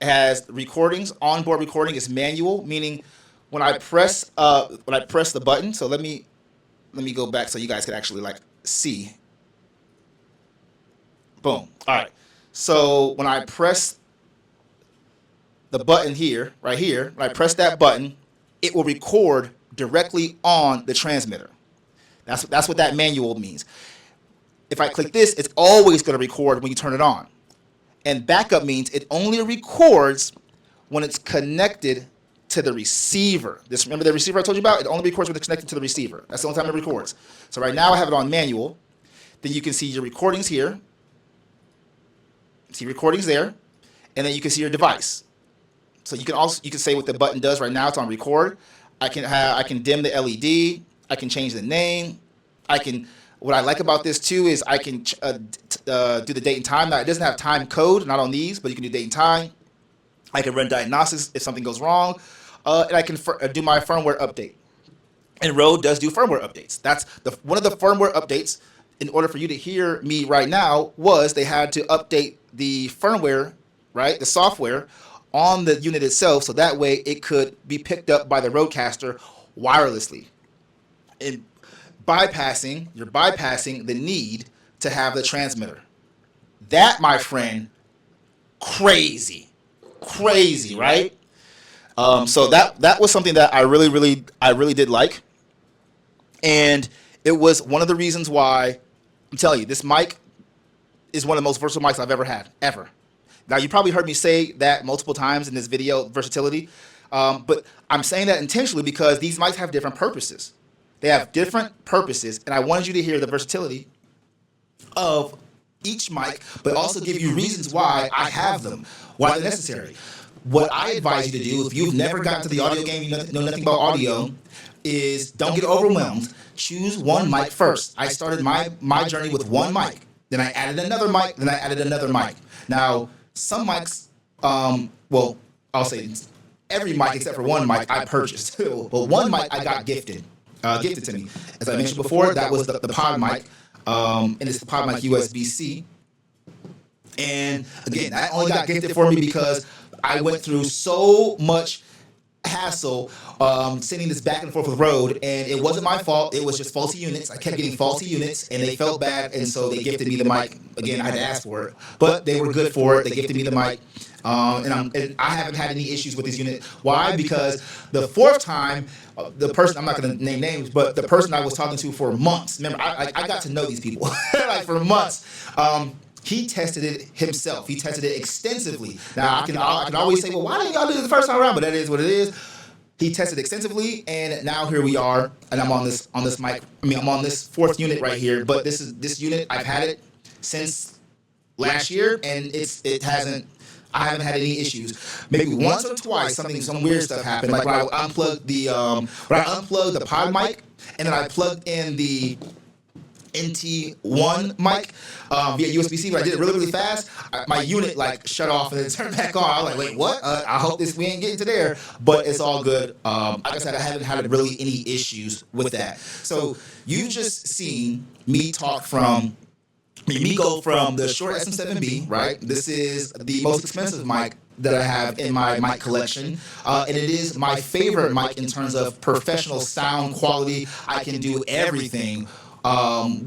It has recordings, onboard recording is manual, meaning when I press the button, so let me go back so you guys can actually like see. Boom. All right. So when I press the button here, right here, when I press that button, it will record directly on the transmitter. That's what that manual means. If I click this, it's always going to record when you turn it on. And backup means it only records when it's connected to the receiver. Remember the receiver I told you about? It only records when it's connected to the receiver. That's the only time it records. So right now I have it on manual. Then you can see your recordings here. See recordings there. And then you can see your device. So you can say what the button does right now. It's on record. I can dim the LED. I can change the name. What I like about this too is I can do the date and time. Now it doesn't have time code, not on these, but you can do date and time. I can run diagnostics if something goes wrong, and I can do my firmware update. And Rode does do firmware updates. That's one of the firmware updates. In order for you to hear me right now, was they had to update the firmware, right, the software on the unit itself, so that way it could be picked up by the Rodecaster wirelessly. And you're bypassing the need to have the transmitter. That, my friend, crazy, right? So that was something that I really did like, and it was one of the reasons why I'm telling you this mic is one of the most versatile mics I've ever had, ever. Now you probably heard me say that multiple times in this video, versatility, but I'm saying that intentionally because these mics have different purposes. They have different purposes, and I wanted you to hear the versatility of each mic, but also give you reasons why I have them, why they're necessary. What I advise you to do, if you've never gotten to the audio game, you know nothing about audio, is don't get overwhelmed. Choose one mic first. I started my journey with one mic. Then I added another mic. Then I added another mic. Now, some mics, well, I'll say every mic except for one mic I purchased. But one mic I got gifted to me. As I mentioned before, that was the pod mic, and it's the pod mic USB-C. And again, that only got gifted for me because I went through so much hassle sending this back and forth with Rode, and it wasn't my fault. It was just faulty units. I kept getting faulty units, and they felt bad, and so they gifted me the mic. Again, I had to ask for it, but they were good for it. They gifted me the mic, and I haven't had any issues with this unit. Why? Because the fourth time, the person, I'm not going to name names, but the person I was talking to for months, remember, I got to know these people like for months. He tested it himself. He tested it extensively. Now I can always say, well, why didn't y'all do it the first time around? But that is what it is. He tested extensively, and now here we are. And I'm on this mic. I'm on this fourth unit right here. But this unit, I've had it since last year, and I haven't had any issues. Maybe once or twice, some weird stuff happened. Like when I unplugged the pod mic, and then I plugged in the NT1 mic via USB-C, but I did it really fast. My unit like shut off and then turned back on. I was like, wait, what? I hope we ain't getting to there, but it's all good. Like I said, I haven't had really any issues with that. So you've just seen me go from the Shure SM7B, right? This is the most expensive mic that I have in my mic collection, and it is my favorite mic in terms of professional sound quality. I can do everything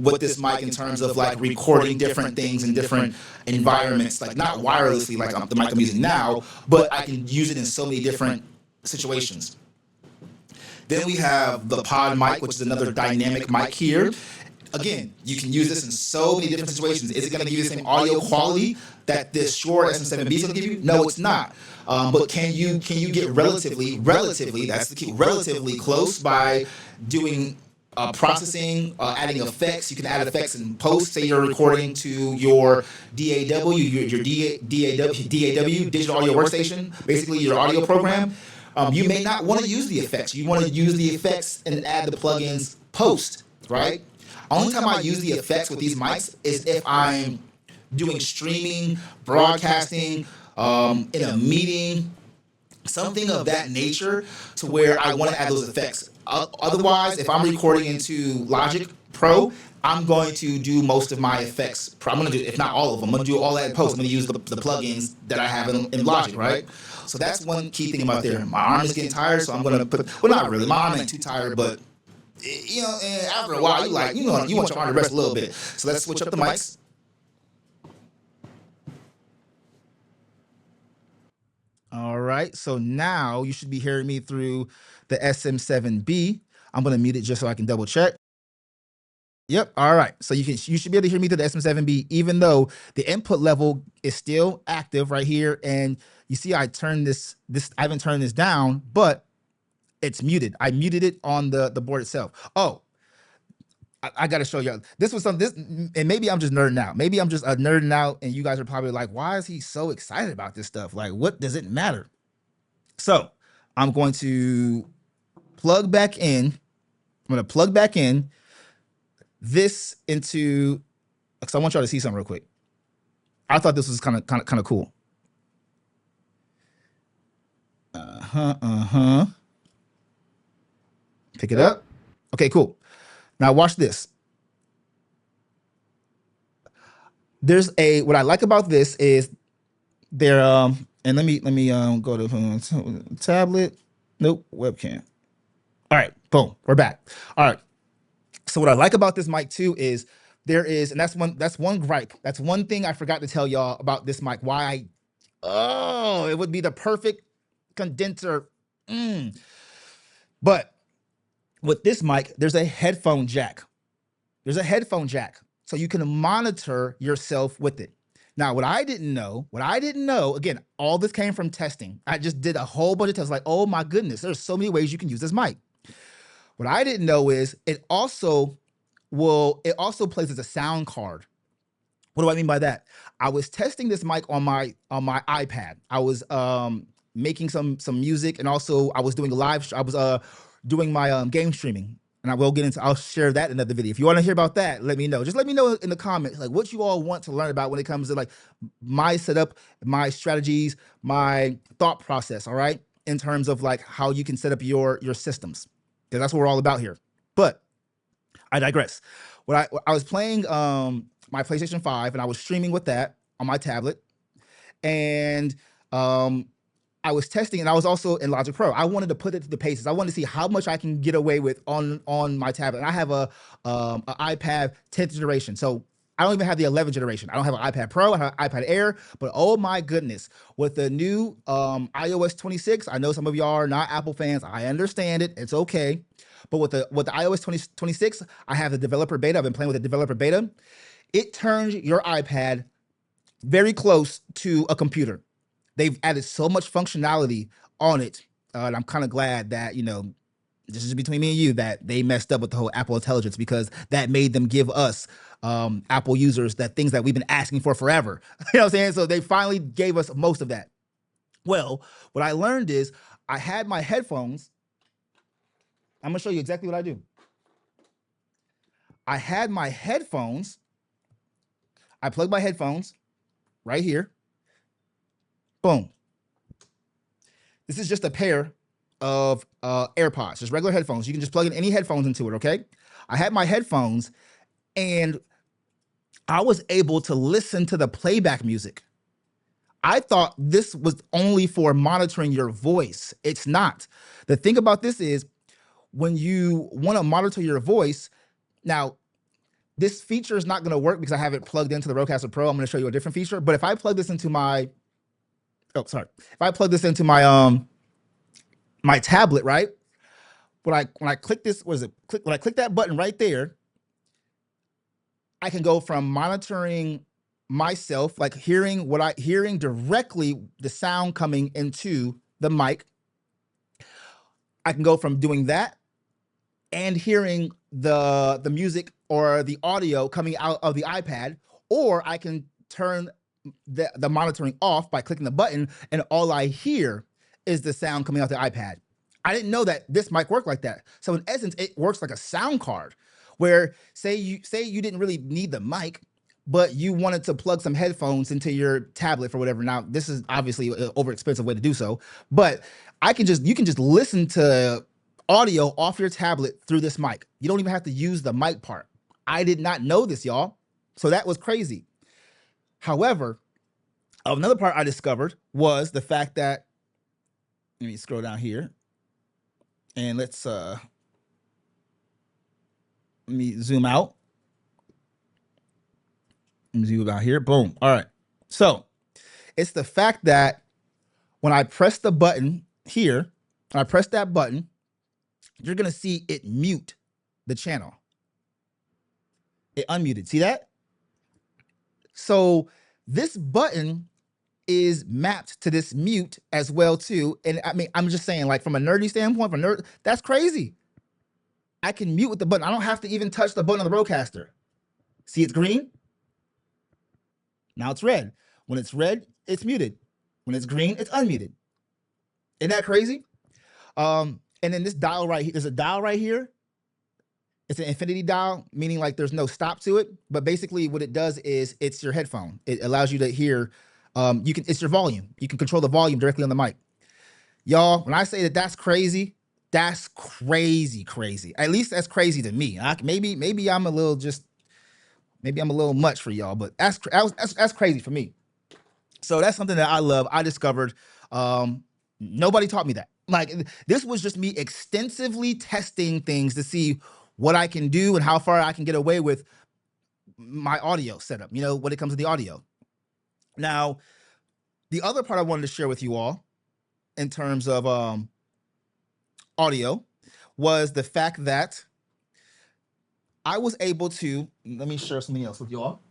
with this mic in terms of like recording different things in different environments, like not wirelessly like the mic I'm using now, but I can use it in so many different situations. Then we have the pod mic, which is another dynamic mic here. Again, you can use this in so many different situations. Is it going to give you the same audio quality that this Shure SM7B is going to give you? No, it's not. But can you get relatively, that's the key, relatively close by doing processing, adding effects. You can add effects in post. Say you're recording to your DAW, your DAW, digital audio workstation, basically your audio program. You may not want to use the effects. You want to use the effects and add the plugins post, right? Only time I use the effects with these mics is if I'm doing streaming, broadcasting, in a meeting, something of that nature, to where I want to add those effects. Otherwise, if I'm recording into Logic, Pro, I'm going to do most of my effects. I'm going to do, if not all of them, I'm going to do all that in post. I'm going to use the plugins that I have in Logic, right? So that's one key thing about there. My arm is getting tired, so I'm going to put, well, not really. My arm ain't too tired, but you know, and after a while, you want your arm to rest a little bit. So let's switch up the mics. All right, so now you should be hearing me through the SM7B. I'm going to mute it just so I can double check. Yep. All right. So you should be able to hear me through the SM7B, even though the input level is still active right here. And you see, I haven't turned this down, but it's muted. I muted it on the board itself. Oh, I got to show you. This was and maybe I'm just nerding out. Maybe I'm just nerding out, and you guys are probably like, why is he so excited about this stuff? Like, what does it matter? So I'm going to plug back in. I'm going to plug back in this into, because I want y'all to see something real quick. I thought this was kind of cool. Pick it up. Okay, cool. Now watch this. There's what I like about this is there, and let me go to tablet. Nope, webcam. All right, boom, we're back. All right. So what I like about this mic too is and that's one gripe. That's one thing I forgot to tell y'all about this mic. Why it would be the perfect condenser. But with this mic, there's a headphone jack. So you can monitor yourself with it. Now, what I didn't know, again, all this came from testing. I just did a whole bunch of tests, like, oh my goodness, there's so many ways you can use this mic. What I didn't know is it also plays as a sound card. What do I mean by that? I was testing this mic on my iPad. I was making some music, and also I was doing doing my game streaming, and I'll share that in another video. If you want to hear about that, let me know. Just let me know in the comments, like, what you all want to learn about when it comes to like my setup, my strategies, my thought process. All right, in terms of like how you can set up your systems, because that's what we're all about here. But I digress. I was playing my PlayStation 5, and I was streaming with that on my tablet, and I was testing, and I was also in Logic Pro. I wanted to put it to the paces. I wanted to see how much I can get away with on my tablet. And I have a iPad 10th generation, so I don't even have the 11th generation. I don't have an iPad Pro. I have an iPad Air. But oh my goodness, with the new iOS 26, I know some of y'all are not Apple fans. I understand it. It's okay. But with the iOS 26, I have the developer beta. I've been playing with the developer beta. It turns your iPad very close to a computer. They've added so much functionality on it. And I'm kind of glad that, this is between me and you, that they messed up with the whole Apple Intelligence, because that made them give us Apple users that things that we've been asking for forever. You know what I'm saying? So they finally gave us most of that. Well, what I learned is I had my headphones. I'm going to show you exactly what I do. I had my headphones. I plugged my headphones right here. Boom. This is just a pair of AirPods, just regular headphones. You can just plug in any headphones into it, okay? I had my headphones, and I was able to listen to the playback music. I thought this was only for monitoring your voice. It's not. The thing about this is, when you want to monitor your voice, now, this feature is not going to work because I have it plugged into the Rodecaster Pro. I'm going to show you a different feature. But if I plug this into my, if I plug this into my my tablet, right? When I click this, when I click that button right there, I can go from monitoring myself, like hearing directly the sound coming into the mic. I can go from doing that and hearing the music or the audio coming out of the iPad, or I can turn the monitoring off by clicking the button, and all I hear is the sound coming out the iPad. I didn't know that this mic worked like that. So in essence, it works like a sound card, where say you didn't really need the mic, but you wanted to plug some headphones into your tablet for whatever. Now, this is obviously an over-expensive way to do so, but you can just listen to audio off your tablet through this mic. You don't even have to use the mic part. I did not know this, y'all. So that was crazy. However, another part I discovered was the fact that, let me scroll down here and let me zoom out. Let me zoom out here. Boom. All right. So it's the fact that when I press the button here, when I press that button, you're gonna see it mute the channel. It unmuted. See that? So this button is mapped to this mute as well too. And I mean, I'm just saying, like from a nerdy standpoint, from nerd, that's crazy. I can mute with the button. I don't have to even touch the button on the Rodecaster. See, it's green. Now it's red. When it's red, it's muted. When it's green, it's unmuted. Isn't that crazy? And then this dial right here, there's a dial right here. It's an infinity dial, meaning like there's no stop to it. But basically what it does is it's your headphone. It allows you to hear, it's your volume. You can control the volume directly on the mic. Y'all, when I say that that's crazy, that's crazy, crazy. At least that's crazy to me. Maybe I'm a little much for y'all, but that's crazy for me. So that's something that I love. I discovered. Nobody taught me that. Like this was just me extensively testing things to see what I can do and how far I can get away with my audio setup, you know, when it comes to the audio. Now, the other part I wanted to share with you all in terms of audio was the fact that I was able to, let me share something else with you all.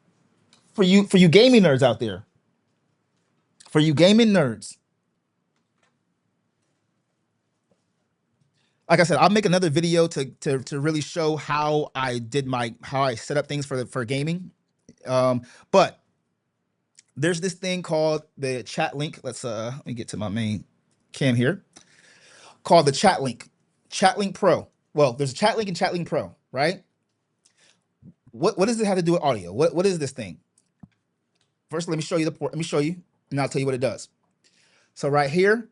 For you gaming nerds out there, for you gaming nerds, like I said, I'll make another video to really show how I set up things for gaming. But there's this thing called the chat link. Let me get to my main cam here. Called the chat link Pro. Well, there's a chat link and chat link Pro, right? What does it have to do with audio? What is this thing? First, let me show you the port. Let me show you, and I'll tell you what it does. So right here,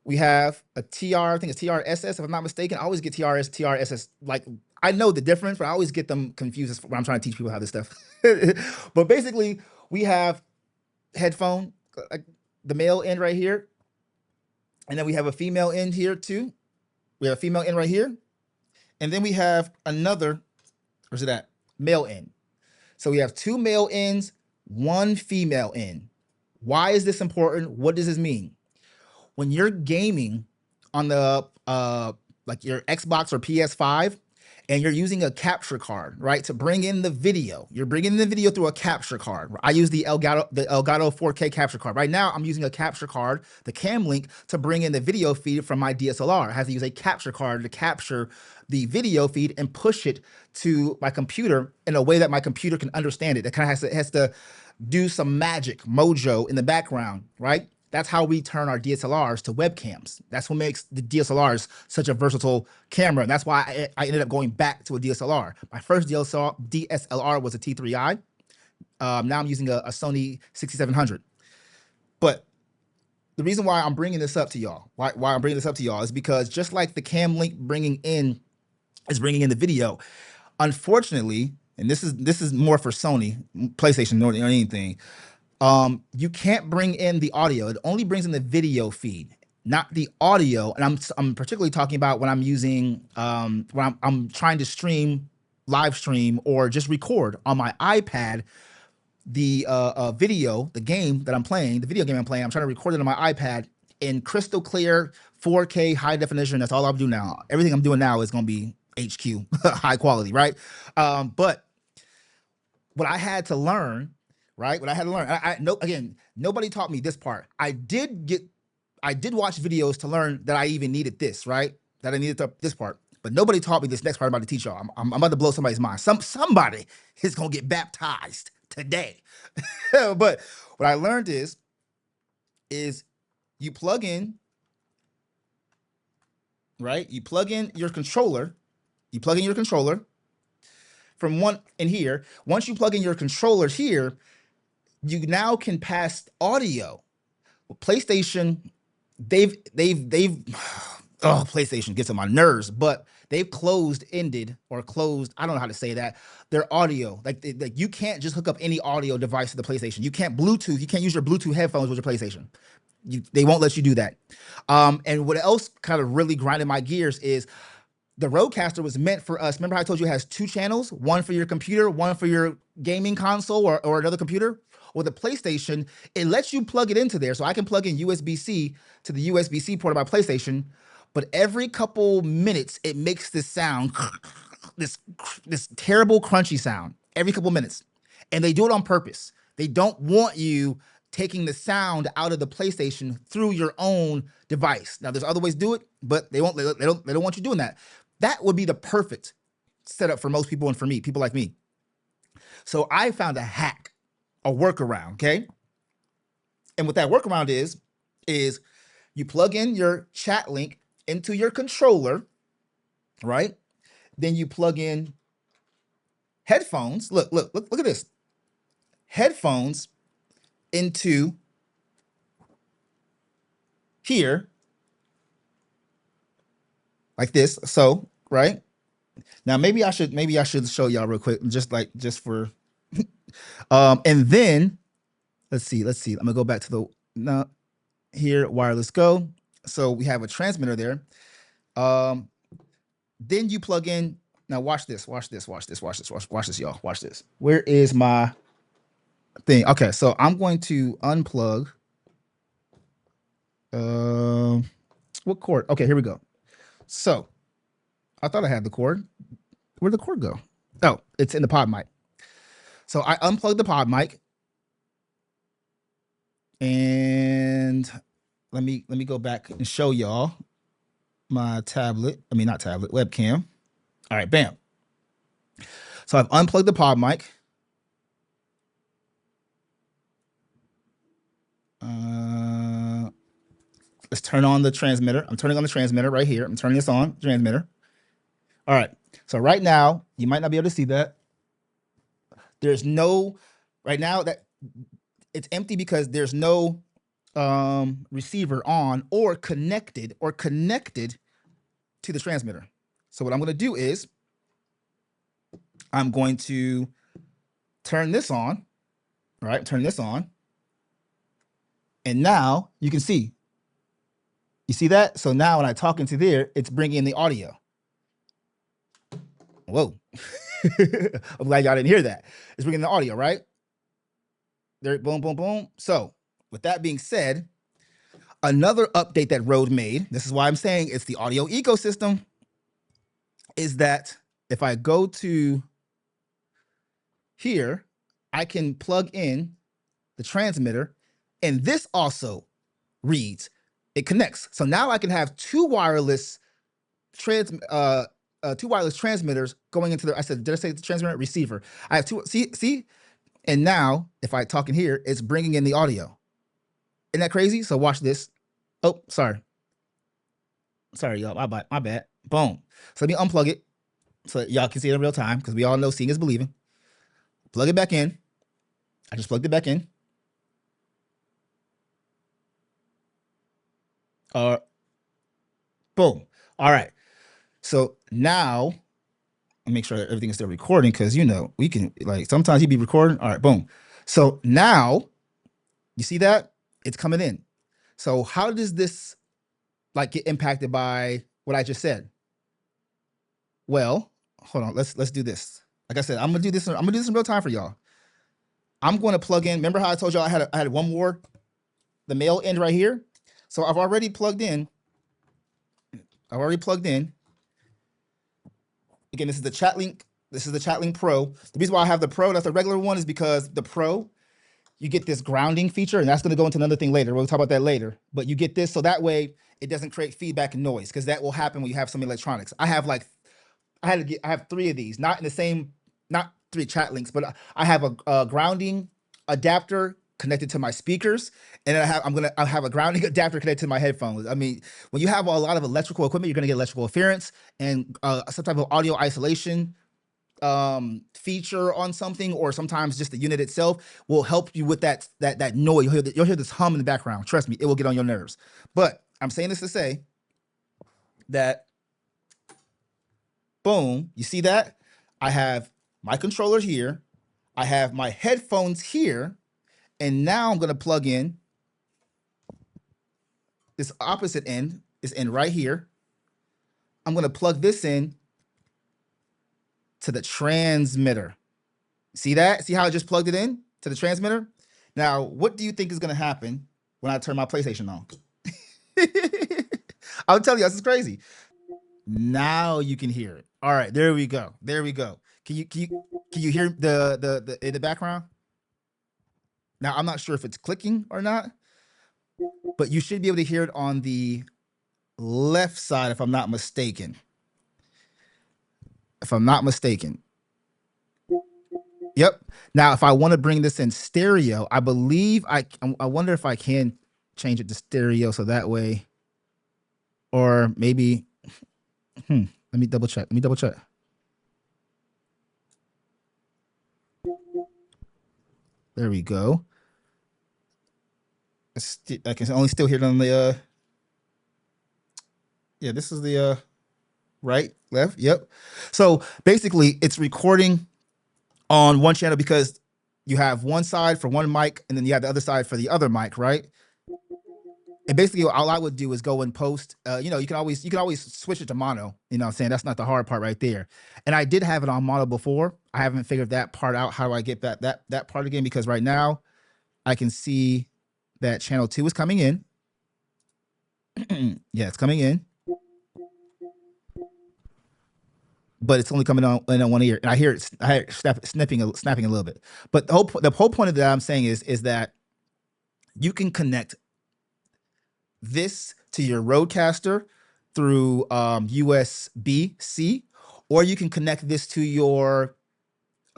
we have a TR, I think it's TRSS, if I'm not mistaken. I always get TRSS. Like, I know the difference, but I always get them confused when I'm trying to teach people how this stuff. But basically, we have headphone, the male end right here. And then we have a female end here too. We have a female end right here. And then we have another, where's it at? Male end. So we have two male ends, one female end. Why is this important? What does this mean? When you're gaming on the like your Xbox or PS5 and you're using a capture card, right, to bring in the video, you're bringing the video through a capture card. I use the Elgato 4K capture card. Right now, I'm using a capture card, the Cam Link, to bring in the video feed from my DSLR. I have to use a capture card to capture the video feed and push it to my computer in a way that my computer can understand it. It kind of has to do some magic, mojo in the background, right? That's how we turn our DSLRs to webcams. That's what makes the DSLRs such a versatile camera. And that's why I ended up going back to a DSLR. My first DSLR was a T3i. Now I'm using a Sony 6700. But the reason why I'm bringing this up to y'all, why I'm bringing this up to y'all is because just like the Cam Link bringing in the video, unfortunately, and this is more for Sony, PlayStation, or anything, you can't bring in the audio. It only brings in the video feed, not the audio. And I'm particularly talking about when I'm using when I'm trying to live stream or just record on my iPad the video, the game that I'm playing, the video game I'm playing. I'm trying to record it on my iPad in crystal clear 4K high definition. That's all I'm doing now. Everything I'm doing now is going to be HQ high quality, right? But what I had to learn, right? What I had to learn, again, nobody taught me this part. I did watch videos to learn that I even needed this, right? That I needed this part, but nobody taught me this next part I'm about to teach y'all. I'm about to blow somebody's mind. Somebody is gonna get baptized today. But what I learned is you plug in, right? You plug in your controller. You plug in your controller from one in here. Once you plug in your controller here, you now can pass audio. Well, PlayStation, they've oh, PlayStation gets on my nerves, but they've ended or closed. I don't know how to say that. Their audio, like you can't just hook up any audio device to the PlayStation. You can't Bluetooth. You can't use your Bluetooth headphones with your PlayStation. They won't let you do that. And what else kind of really grinded my gears is the Rodecaster was meant for us. Remember how I told you it has two channels, one for your computer, one for your gaming console or another computer? Or the PlayStation, it lets you plug it into there. So I can plug in USB-C to the USB-C port of my PlayStation, but every couple minutes it makes this sound, this terrible crunchy sound every couple minutes. And they do it on purpose. They don't want you taking the sound out of the PlayStation through your own device. Now there's other ways to do it, but they don't want you doing that. That would be the perfect setup for most people and for me, people like me. So I found a hack, a workaround, okay? And what that workaround is you plug in your chat link into your controller, right? Then you plug in headphones. Look at this. Headphones into here like this. So, right? Now maybe I should show y'all real quick, just for and then let's see. I'm gonna go back to the here, wireless go. So we have a transmitter there. Then you plug in. Now watch this, y'all. Watch this. Where is my thing? Okay, so I'm going to unplug. What cord? Okay, here we go. So I thought I had the cord. Where'd the cord go? Oh, it's in the pod mic. So I unplugged the pod mic. And let me go back and show y'all my tablet. I mean, not tablet, webcam. All right, bam. So I've unplugged the pod mic. Let's turn on the transmitter. I'm turning on the transmitter right here. I'm turning this on, transmitter. All right. So right now, you might not be able to see that. There's no, right now that it's empty because there's no receiver on or connected to the transmitter. So what I'm going to do is I'm going to turn this on, right? Turn this on. And now you can see. You see that? So now when I talk into there, it's bringing in the audio. Whoa. I'm glad y'all didn't hear that. It's bringing the audio, right? There, boom, boom, boom. So with that being said, another update that Rode made, this is why I'm saying it's the audio ecosystem, is that if I go to here, I can plug in the transmitter, and this also reads. It connects. So now I can have two wireless transmitters going into the, did I say the transmitter? Receiver. I have two, see? And now if I talk in here, it's bringing in the audio. Isn't that crazy? So watch this. Oh, sorry, y'all, my bad. Boom. So let me unplug it so y'all can see it in real time, because we all know seeing is believing. Plug it back in. I just plugged it back in. Boom. All right. So now I'll make sure that everything is still recording, because we can, like, sometimes you be recording. All right, boom. So now you see that it's coming in. So how does this like get impacted by what I just said? Well, hold on. Let's do this. Like I said, I'm gonna do this in real time for y'all. I'm going to plug in. Remember how I told y'all I had one more, the male end right here. So I've already plugged in. Again, this is the chat link. This is the chat link Pro. The reason why I have the Pro, that's the regular one, is because the Pro, you get this grounding feature, and that's going to go into another thing later. We'll talk about that later. But you get this, so that way it doesn't create feedback and noise, because that will happen when you have some electronics. I have three of these, not in the same, not three chat links, but I have a grounding adapter connected to my speakers, and then I have a grounding adapter connected to my headphones. I mean, when you have a lot of electrical equipment, you're going to get electrical interference and some type of audio isolation feature on something, or sometimes just the unit itself will help you with that noise. You'll hear this hum in the background. Trust me, it will get on your nerves. But I'm saying this to say, that, boom, you see that? I have my controller here, I have my headphones here, and now I'm gonna plug in this opposite end, this end right here. I'm gonna plug this in to the transmitter. See that? See how I just plugged it in to the transmitter? Now, what do you think is gonna happen when I turn my PlayStation on? I'll tell you, this is crazy. Now you can hear it. All right, there we go. There we go. Can you hear the in the background? Now I'm not sure if it's clicking or not, but you should be able to hear it on the left side if I'm not mistaken. If I'm not mistaken. Yep. Now if I want to bring this in stereo, I believe I wonder if I can change it to stereo so that way, or maybe let me double check. Let me double check. There we go. I can only still hear it on the yeah, this is the right, left. Yep. So basically it's recording on one channel because you have one side for one mic and then you have the other side for the other mic, right? And basically all I would do is go and post, you can always switch it to mono, you know what I'm saying? That's not the hard part right there. And I did have it on mono before. I haven't figured that part out. How do I get that part again? Because right now I can see that channel 2 is coming in. Yeah, it's coming in, but it's only coming on in one ear, and I hear it snapping a little bit. But the whole point of that I'm saying is that you can connect this to your Rodecaster through USB-C, or you can connect this to your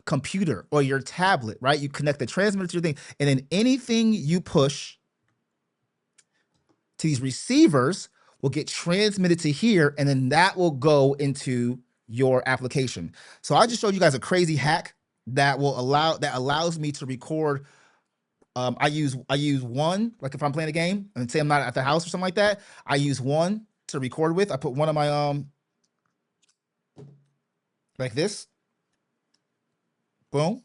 computer or your tablet, right? You connect the transmitter to your thing, and then anything you push to these receivers will get transmitted to here, and then that will go into your application. So I just showed you guys a crazy hack that allows me to record. I use one, like if I'm playing a game and say I'm not at the house or something like that, I use one to record with. I put one of my like this, boom,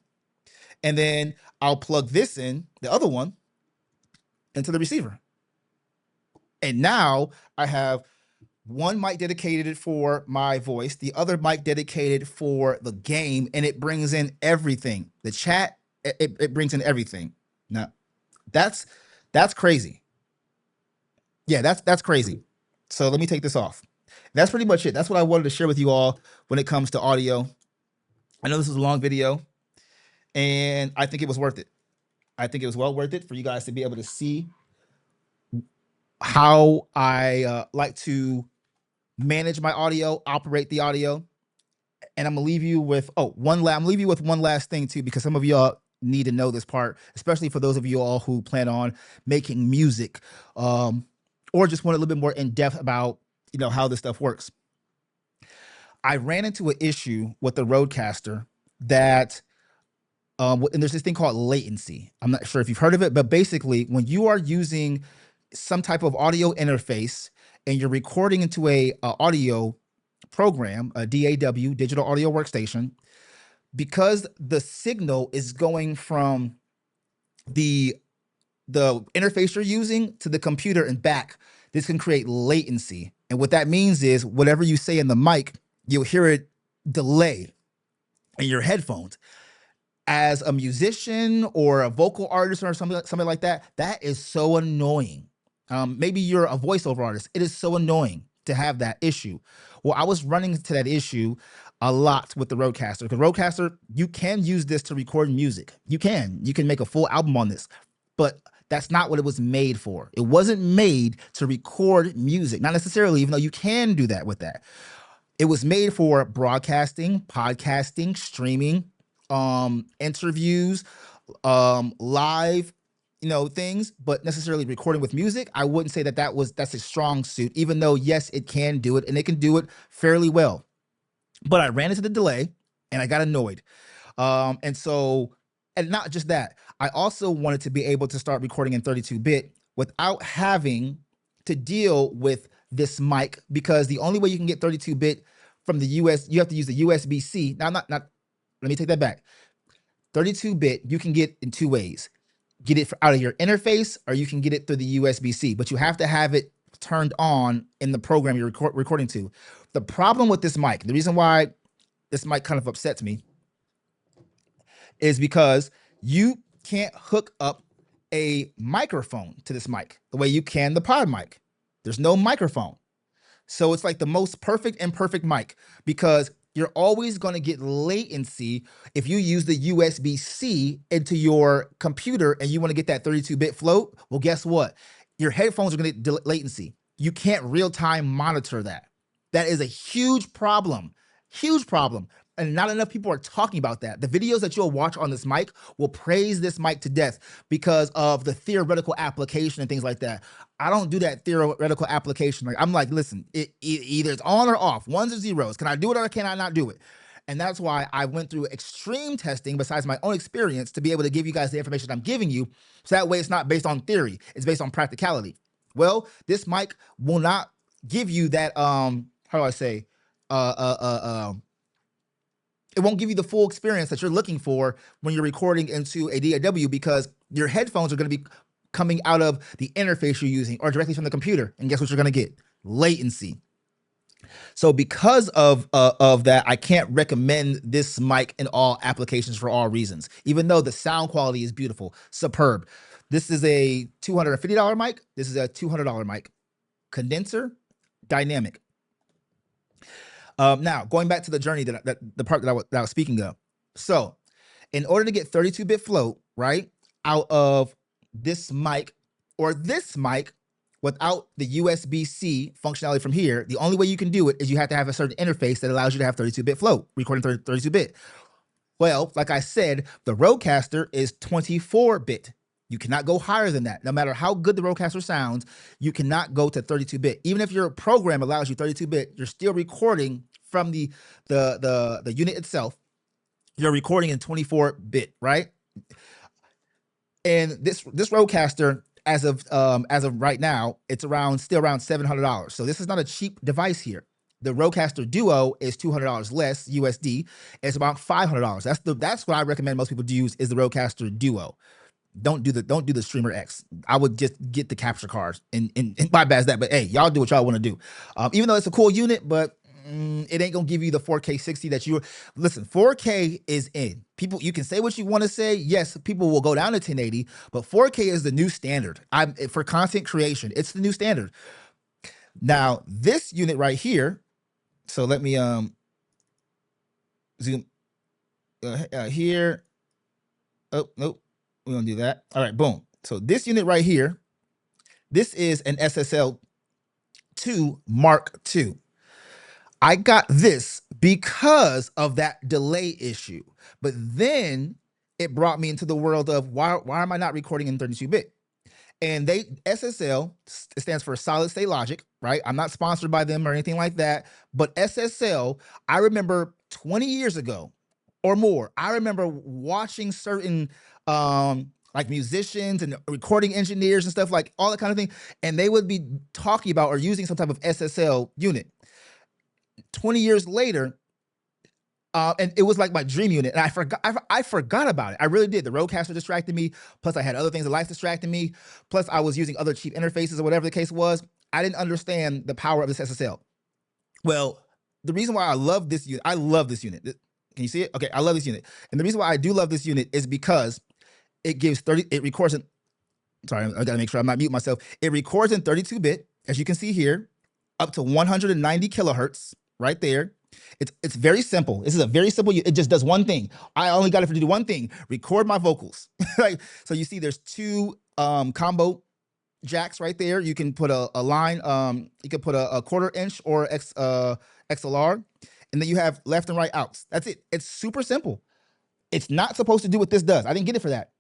and then I'll plug this in, the other one, into the receiver. And now I have one mic dedicated for my voice, the other mic dedicated for the game, and it brings in everything. The chat, it brings in everything. Now, that's that's crazy. Yeah, that's crazy. So let me take this off. That's pretty much it. That's what I wanted to share with you all when it comes to audio. I know this is a long video, and I think it was worth it. I think it was well worth it for you guys to be able to see how I like to manage my audio, operate the audio. And I'm gonna leave you with I'm gonna leave you with one last thing too, because some of y'all need to know this part, especially for those of you all who plan on making music, or just want a little bit more in depth about how this stuff works. I ran into an issue with the Rodecaster that and there's this thing called latency. I'm not sure if you've heard of it, but basically when you are using some type of audio interface and you're recording into a audio program, a DAW, digital audio workstation, because the signal is going from the interface you're using to the computer and back, this can create latency. And what that means is whatever you say in the mic, you'll hear it delay in your headphones. As a musician or a vocal artist or something like that, that is so annoying. Maybe you're a voiceover artist. It is so annoying to have that issue. Well, I was running into that issue a lot with the Rodecaster, because Rodecaster, you can use this to record music. You can make a full album on this, but that's not what it was made for. It wasn't made to record music, not necessarily, even though you can do that with that. It was made for broadcasting, podcasting, streaming, interviews, live, things, but necessarily recording with music, I wouldn't say that's a strong suit, even though yes, it can do it and it can do it fairly well. But I ran into the delay and I got annoyed. And not just that, I also wanted to be able to start recording in 32-bit without having to deal with this mic because the only way you can get 32-bit from the US, you have to use the USB-C. Now, not let me take that back. 32-bit you can get in two ways. Get it out of your interface, or you can get it through the USB-C, but you have to have it turned on in the program you're recording to. The problem with this mic, the reason why this mic kind of upsets me, is because you can't hook up a microphone to this mic the way you can the pod mic. There's no microphone. So it's like the most perfect imperfect mic, because you're always going to get latency if you use the USB-C into your computer and you want to get that 32-bit float. Well, guess what? Your headphones are going to get latency. You can't real-time monitor that. That is a huge problem. Huge problem. And not enough people are talking about that. The videos that you'll watch on this mic will praise this mic to death because of the theoretical application and things like that. I don't do that theoretical application. Like, I'm like, listen, either it's on or off, ones or zeros. Can I do it or can I not do it? And that's why I went through extreme testing besides my own experience to be able to give you guys the information I'm giving you. So that way it's not based on theory, it's based on practicality. Well, this mic will not give you that, how do I say, it won't give you the full experience that you're looking for when you're recording into a DAW, because your headphones are going to be coming out of the interface you're using or directly from the computer. And guess what you're going to get? Latency. So because of that, I can't recommend this mic in all applications for all reasons, even though the sound quality is beautiful, superb. This is a $250 mic. This is a $200 mic. Condenser, dynamic. Now, going back to the journey that the part that I was speaking of. So in order to get 32-bit float, right, out of this mic or this mic without the USB-C functionality from here, the only way you can do it is you have to have a certain interface that allows you to have 32-bit float, recording 32-bit. Well, like I said, the Rodecaster is 24-bit. You cannot go higher than that. No matter how good the Rodecaster sounds, you cannot go to 32-bit. Even if your program allows you 32-bit, you're still recording from the unit itself. You're recording in 24-bit, right? And this Rodecaster, as of right now, it's still around $700. So this is not a cheap device here. The Rodecaster Duo is $200 less USD. It's about $500. That's what I recommend most people do use, is the Rodecaster Duo. Don't do the Streamer X. I would just get the capture cards and bypass that. But hey, y'all do what y'all want to do. Even though it's a cool unit, but it ain't gonna give you the 4K 60 that you listen. 4K is in. People, you can say what you want to say. Yes, people will go down to 1080, but 4K is the new standard. For content creation, it's the new standard. Now, this unit right here. So let me zoom here. Oh, nope. We're gonna do that. All right, boom. So this unit right here, this is an SSL 2 Mark II. I got this because of that delay issue. But then it brought me into the world of why am I not recording in 32-bit? And SSL stands for solid state logic, right? I'm not sponsored by them or anything like that. But SSL, I remember 20 years ago or more, I remember watching certain like musicians and recording engineers and stuff, like all that kind of thing, and they would be talking about or using some type of SSL unit. 20 years later, and it was like my dream unit, and I forgot about it. I really did. The Rodecaster distracted me. Plus, I had other things in life distracting me. Plus, I was using other cheap interfaces or whatever the case was. I didn't understand the power of this SSL. Well, the reason why I love this unit, Can you see it? Okay, I love this unit. And the reason why I do love this unit is because it records in, sorry, I gotta make sure I'm not muting myself. It records in 32-bit, as you can see here, up to 190 kilohertz right there. It's very simple. This is a very simple, it just does one thing. I only got it to do one thing, record my vocals. Right? So you see there's two combo jacks right there. You can put a line, you can put a 1/4 inch or XLR, and then you have left and right outs. That's it. It's super simple. It's not supposed to do what this does. I didn't get it for that.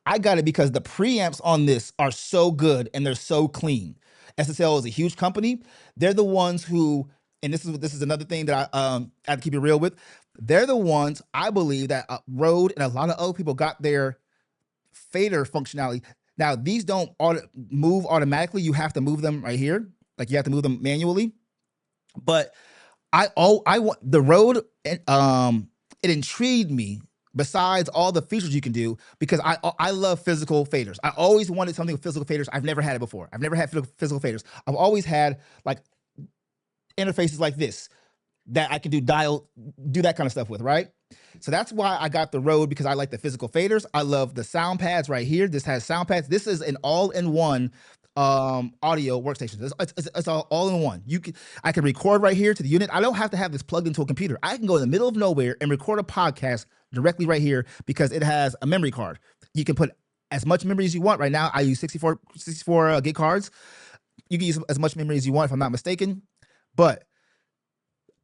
I got it because the preamps on this are so good and they're so clean. SSL is a huge company. They're the ones who, and this is another thing that I have to keep it real with. They're the ones, I believe, that Rode and a lot of other people got their fader functionality. Now, these don't move automatically. You have to move them right here. like you have to move them manually. But I want the Rode. It intrigued me. Besides all the features you can do, because I love physical faders. I always wanted something with physical faders. I've never had it before. I've never had physical faders. I've always had like interfaces like this that I can do that kind of stuff with, right? So that's why I got the Rode, because I like the physical faders. I love the sound pads right here. This has sound pads. This is an all-in-one audio workstation. It's all in one. I can record right here to the unit. I don't have to have this plugged into a computer. I can go in the middle of nowhere and record a podcast directly right here because it has a memory card. You can put as much memory as you want. Right now, I use 64 gig cards. You can use as much memory as you want, if I'm not mistaken. But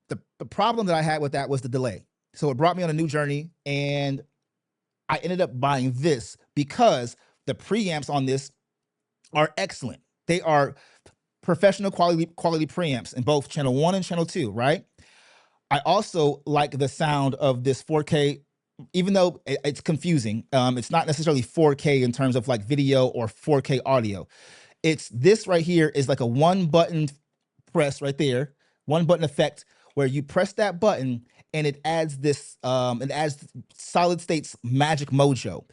the problem that I had with that was the delay. So it brought me on a new journey, and I ended up buying this because the preamps on this are excellent. They are professional quality preamps in both channel 1 and channel 2, right? I also like the sound of this 4K, even though it's confusing. It's not necessarily 4K in terms of like video or 4K audio. It's this right here is like a one button press right there, one button effect where you press that button and it adds this, it adds solid state's magic mojo.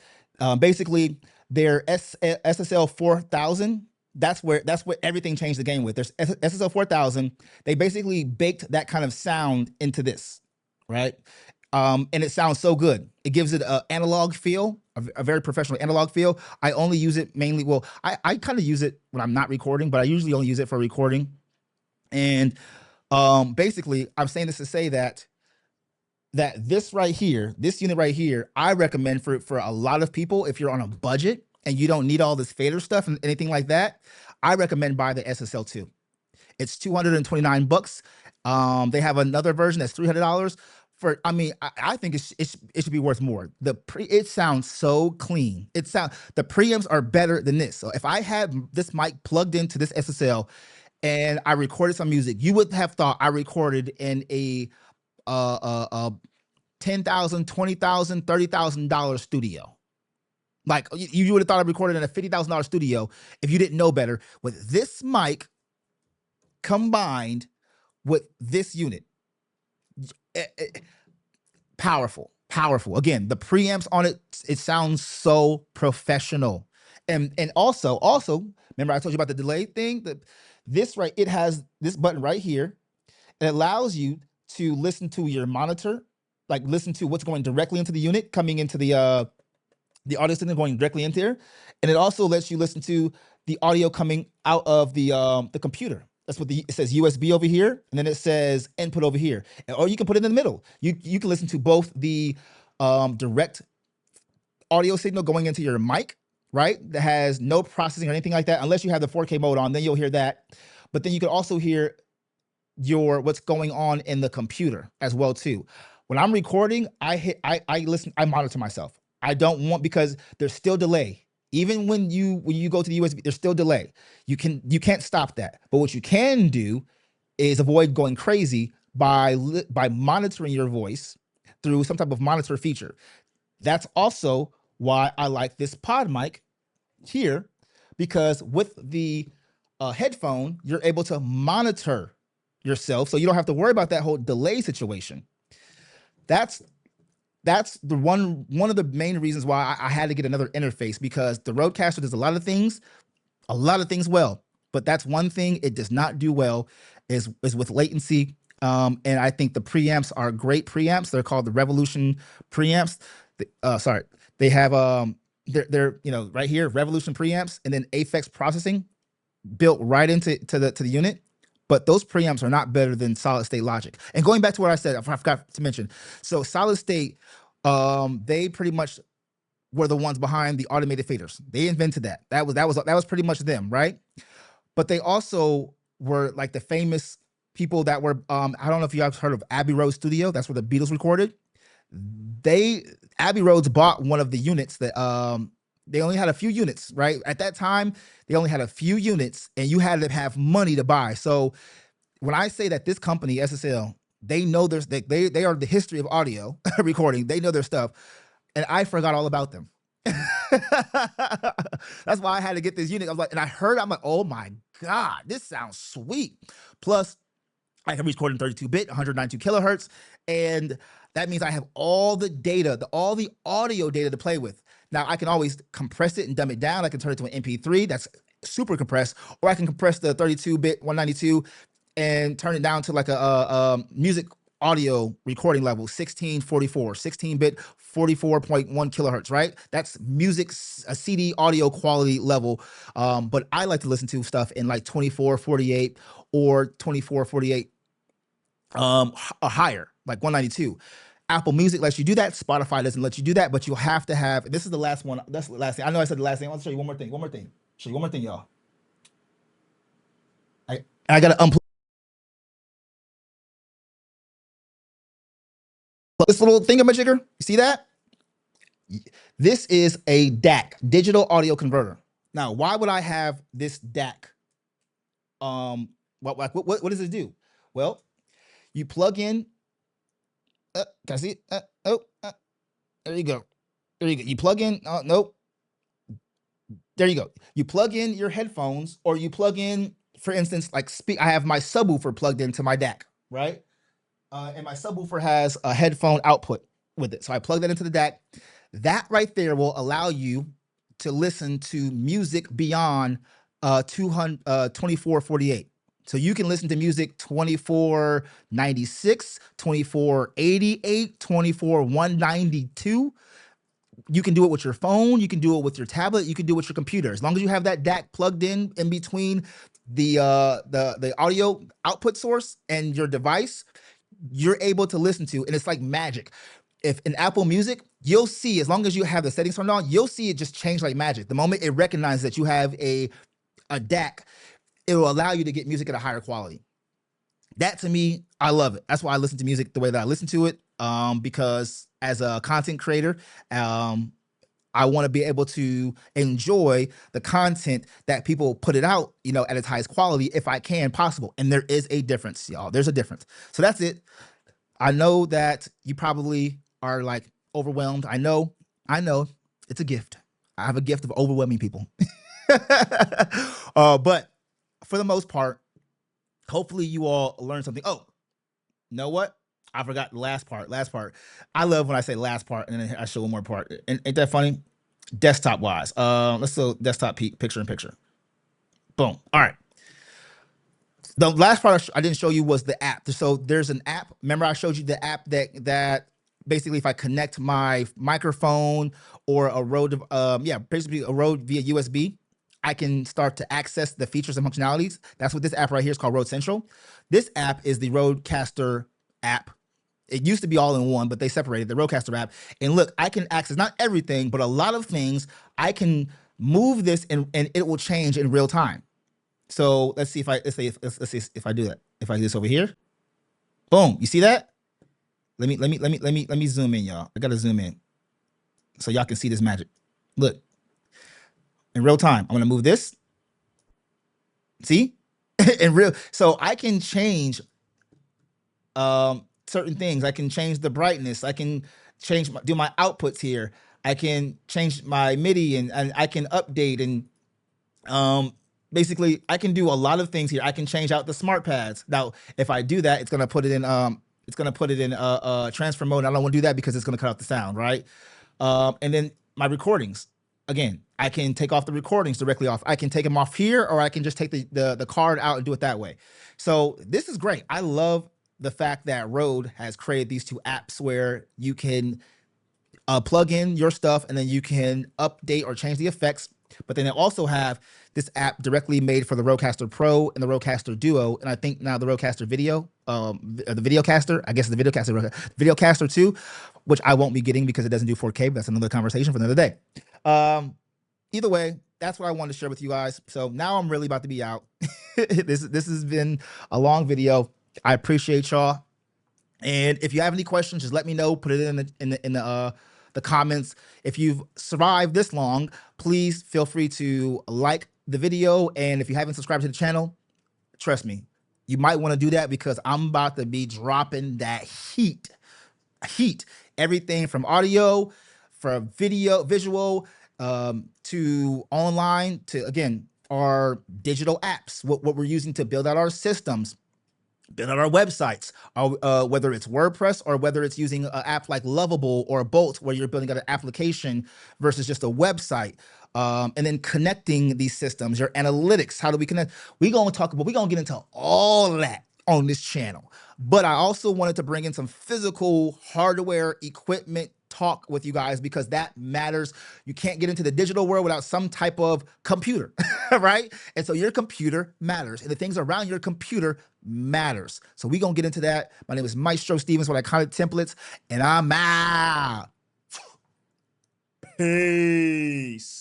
Basically, their SSL 4000, that's where everything changed the game with. There's SSL 4000. They basically baked that kind of sound into this, right? And it sounds so good. It gives it an analog feel, a very professional analog feel. I only use it mainly, well, I kind of use it when I'm not recording, but I usually only use it for recording. And basically, I'm saying this to say that this right here, this unit right here, I recommend for a lot of people. If you're on a budget and you don't need all this fader stuff and anything like that, I recommend buy the SSL2. It's $229. They have another version that's $300. I mean, I think it should be worth more. It sounds so clean. The preamps are better than this. So if I had this mic plugged into this SSL and I recorded some music, you would have thought I recorded in a $10,000, $20,000, $30,000 studio. Like you would have thought I recorded in a $50,000 studio if you didn't know better. With this mic combined with this unit, powerful. Again, the preamps on it sounds so professional. And also, remember I told you about the delay thing? It has this button right here. It allows you to listen to your monitor, like listen to what's going directly into the unit, coming into the audio signal going directly into there. And it also lets you listen to the audio coming out of the computer. That's what it says USB over here, and then it says input over here. Or you can put it in the middle. You can listen to both the direct audio signal going into your mic, right? That has no processing or anything like that, unless you have the 4K mode on, then you'll hear that. But then you can also hear what's going on in the computer as well too. When I'm recording, I listen, I monitor myself. I don't want, because there's still delay. Even when you go to the USB, there's still delay. You can't stop that. But what you can do is avoid going crazy by monitoring your voice through some type of monitor feature. That's also why I like this pod mic here, because with the headphone, you're able to monitor yourself, so you don't have to worry about that whole delay situation. That's the one of the main reasons why I had to get another interface, because the Rodecaster does a lot of things well, but that's one thing it does not do well is with latency. And I think the preamps are great preamps. They're called the Revolution preamps. They have they're right here, Revolution preamps, and then Aphex processing built right into the unit. But those preamps are not better than solid state logic. And going back to what I said, I forgot to mention. So solid state, they pretty much were the ones behind the automated faders. They invented that. That was pretty much them, right? But they also were like the famous people that were, I don't know if you guys heard of Abbey Road Studio. That's where the Beatles recorded. Abbey Road's bought one of the units that, they only had a few units, right? At that time, they only had a few units, and you had to have money to buy. So when I say that this company, SSL, they know they are the history of audio recording. They know their stuff. And I forgot all about them. That's why I had to get this unit. I was like, and I heard, I'm like, oh my God, this sounds sweet. Plus, I can record in 32-bit, 192 kilohertz, and that means I have all the data, all the audio data to play with. Now I can always compress it and dumb it down. I can turn it to an MP3 that's super compressed, or I can compress the 32-bit 192 and turn it down to like a music audio recording level, 1644, 16-bit 44.1 kilohertz, right? That's music, a CD audio quality level. But I like to listen to stuff in like 2448 or 2448 higher, like 192. Apple Music lets you do that. Spotify doesn't let you do that, but you'll have to have, this is the last one. That's the last thing. I know I said the last thing. I want to show you one more thing. Show you one more thing, y'all. I got to unplug this little thingamajigger. You see that? This is a DAC, digital audio converter. Now, why would I have this DAC? What does it do? Well, you plug in. Can I see it? There you go. There you go. You plug in. Nope. There you go. You plug in your headphones, or you plug in, for instance, like I have my subwoofer plugged into my DAC, right? And my subwoofer has a headphone output with it. So I plug that into the DAC. That right there will allow you to listen to music beyond 2448. So you can listen to music 2496, 2488, 192. You can do it with your phone. You can do it with your tablet. You can do it with your computer. As long as you have that DAC plugged in between the audio output source and your device, you're able to listen to, and it's like magic. If in Apple Music, you'll see, as long as you have the settings turned on, you'll see it just change like magic. The moment it recognizes that you have a DAC, it will allow you to get music at a higher quality. That, to me, I love it. That's why I listen to music the way that I listen to it, because as a content creator, I want to be able to enjoy the content that people put it out, at its highest quality if I can possible. And there is a difference, y'all. There's a difference. So that's it. I know that you probably are like overwhelmed. I know it's a gift. I have a gift of overwhelming people. But for the most part, hopefully you all learned something. Oh, you know what? I forgot the last part. I love when I say last part and then I show one more part. Ain't that funny? Desktop wise. Let's do desktop picture in picture. Boom. All right. The last part I didn't show you was the app. So there's an app. Remember I showed you the app that basically if I connect my microphone or a Rode, basically a Rode via USB, I can start to access the features and functionalities. That's what this app right here is called, Rode Central. This app is the Rodecaster app. It used to be all in one, but they separated the Rodecaster app. And look, I can access not everything, but a lot of things. I can move this and it will change in real time. So let's see if let's see if I do that. If I do this over here, boom, you see that? Let me zoom in, y'all. I gotta zoom in so y'all can see this magic. Look, in real time, I'm gonna move this. See, in real, so I can change certain things. I can change the brightness. I can do my outputs here. I can change my MIDI and I can update and basically I can do a lot of things here. I can change out the smart pads. Now, if I do that, it's gonna put it in transfer mode. I don't want to do that because it's gonna cut out the sound, right? And then my recordings. Again, I can take off the recordings directly off. I can take them off here, or I can just take the card out and do it that way. So this is great. I love the fact that Rode has created these two apps where you can plug in your stuff and then you can update or change the effects. But then they also have this app directly made for the Rodecaster Pro and the Rodecaster Duo, and I think now the Rodecaster Video, the Videocaster, I guess the Videocaster 2, which I won't be getting because it doesn't do 4K, but that's another conversation for another day. Either way, that's what I wanted to share with you guys. So now I'm really about to be out. This has been a long video. I appreciate y'all. And if you have any questions, just let me know. Put it in the comments. If you've survived this long, please feel free to like the video. And if you haven't subscribed to the channel, trust me, you might want to do that because I'm about to be dropping that heat. Everything from audio, from video, visual, to online, to again, our digital apps, what we're using to build out our systems, build out our websites, whether it's WordPress or whether it's using an app like Lovable or Bolt, where you're building out an application versus just a website. And then connecting these systems, your analytics, how do we connect? We're going to talk about, we're going to get into all that on this channel. But I also wanted to bring in some physical hardware equipment talk with you guys, because that matters. You can't get into the digital world without some type of computer, right? And so your computer matters, and the things around your computer matters. So we're going to get into that. My name is Maestro Stevens with Iconic Templates, and I'm out. Peace.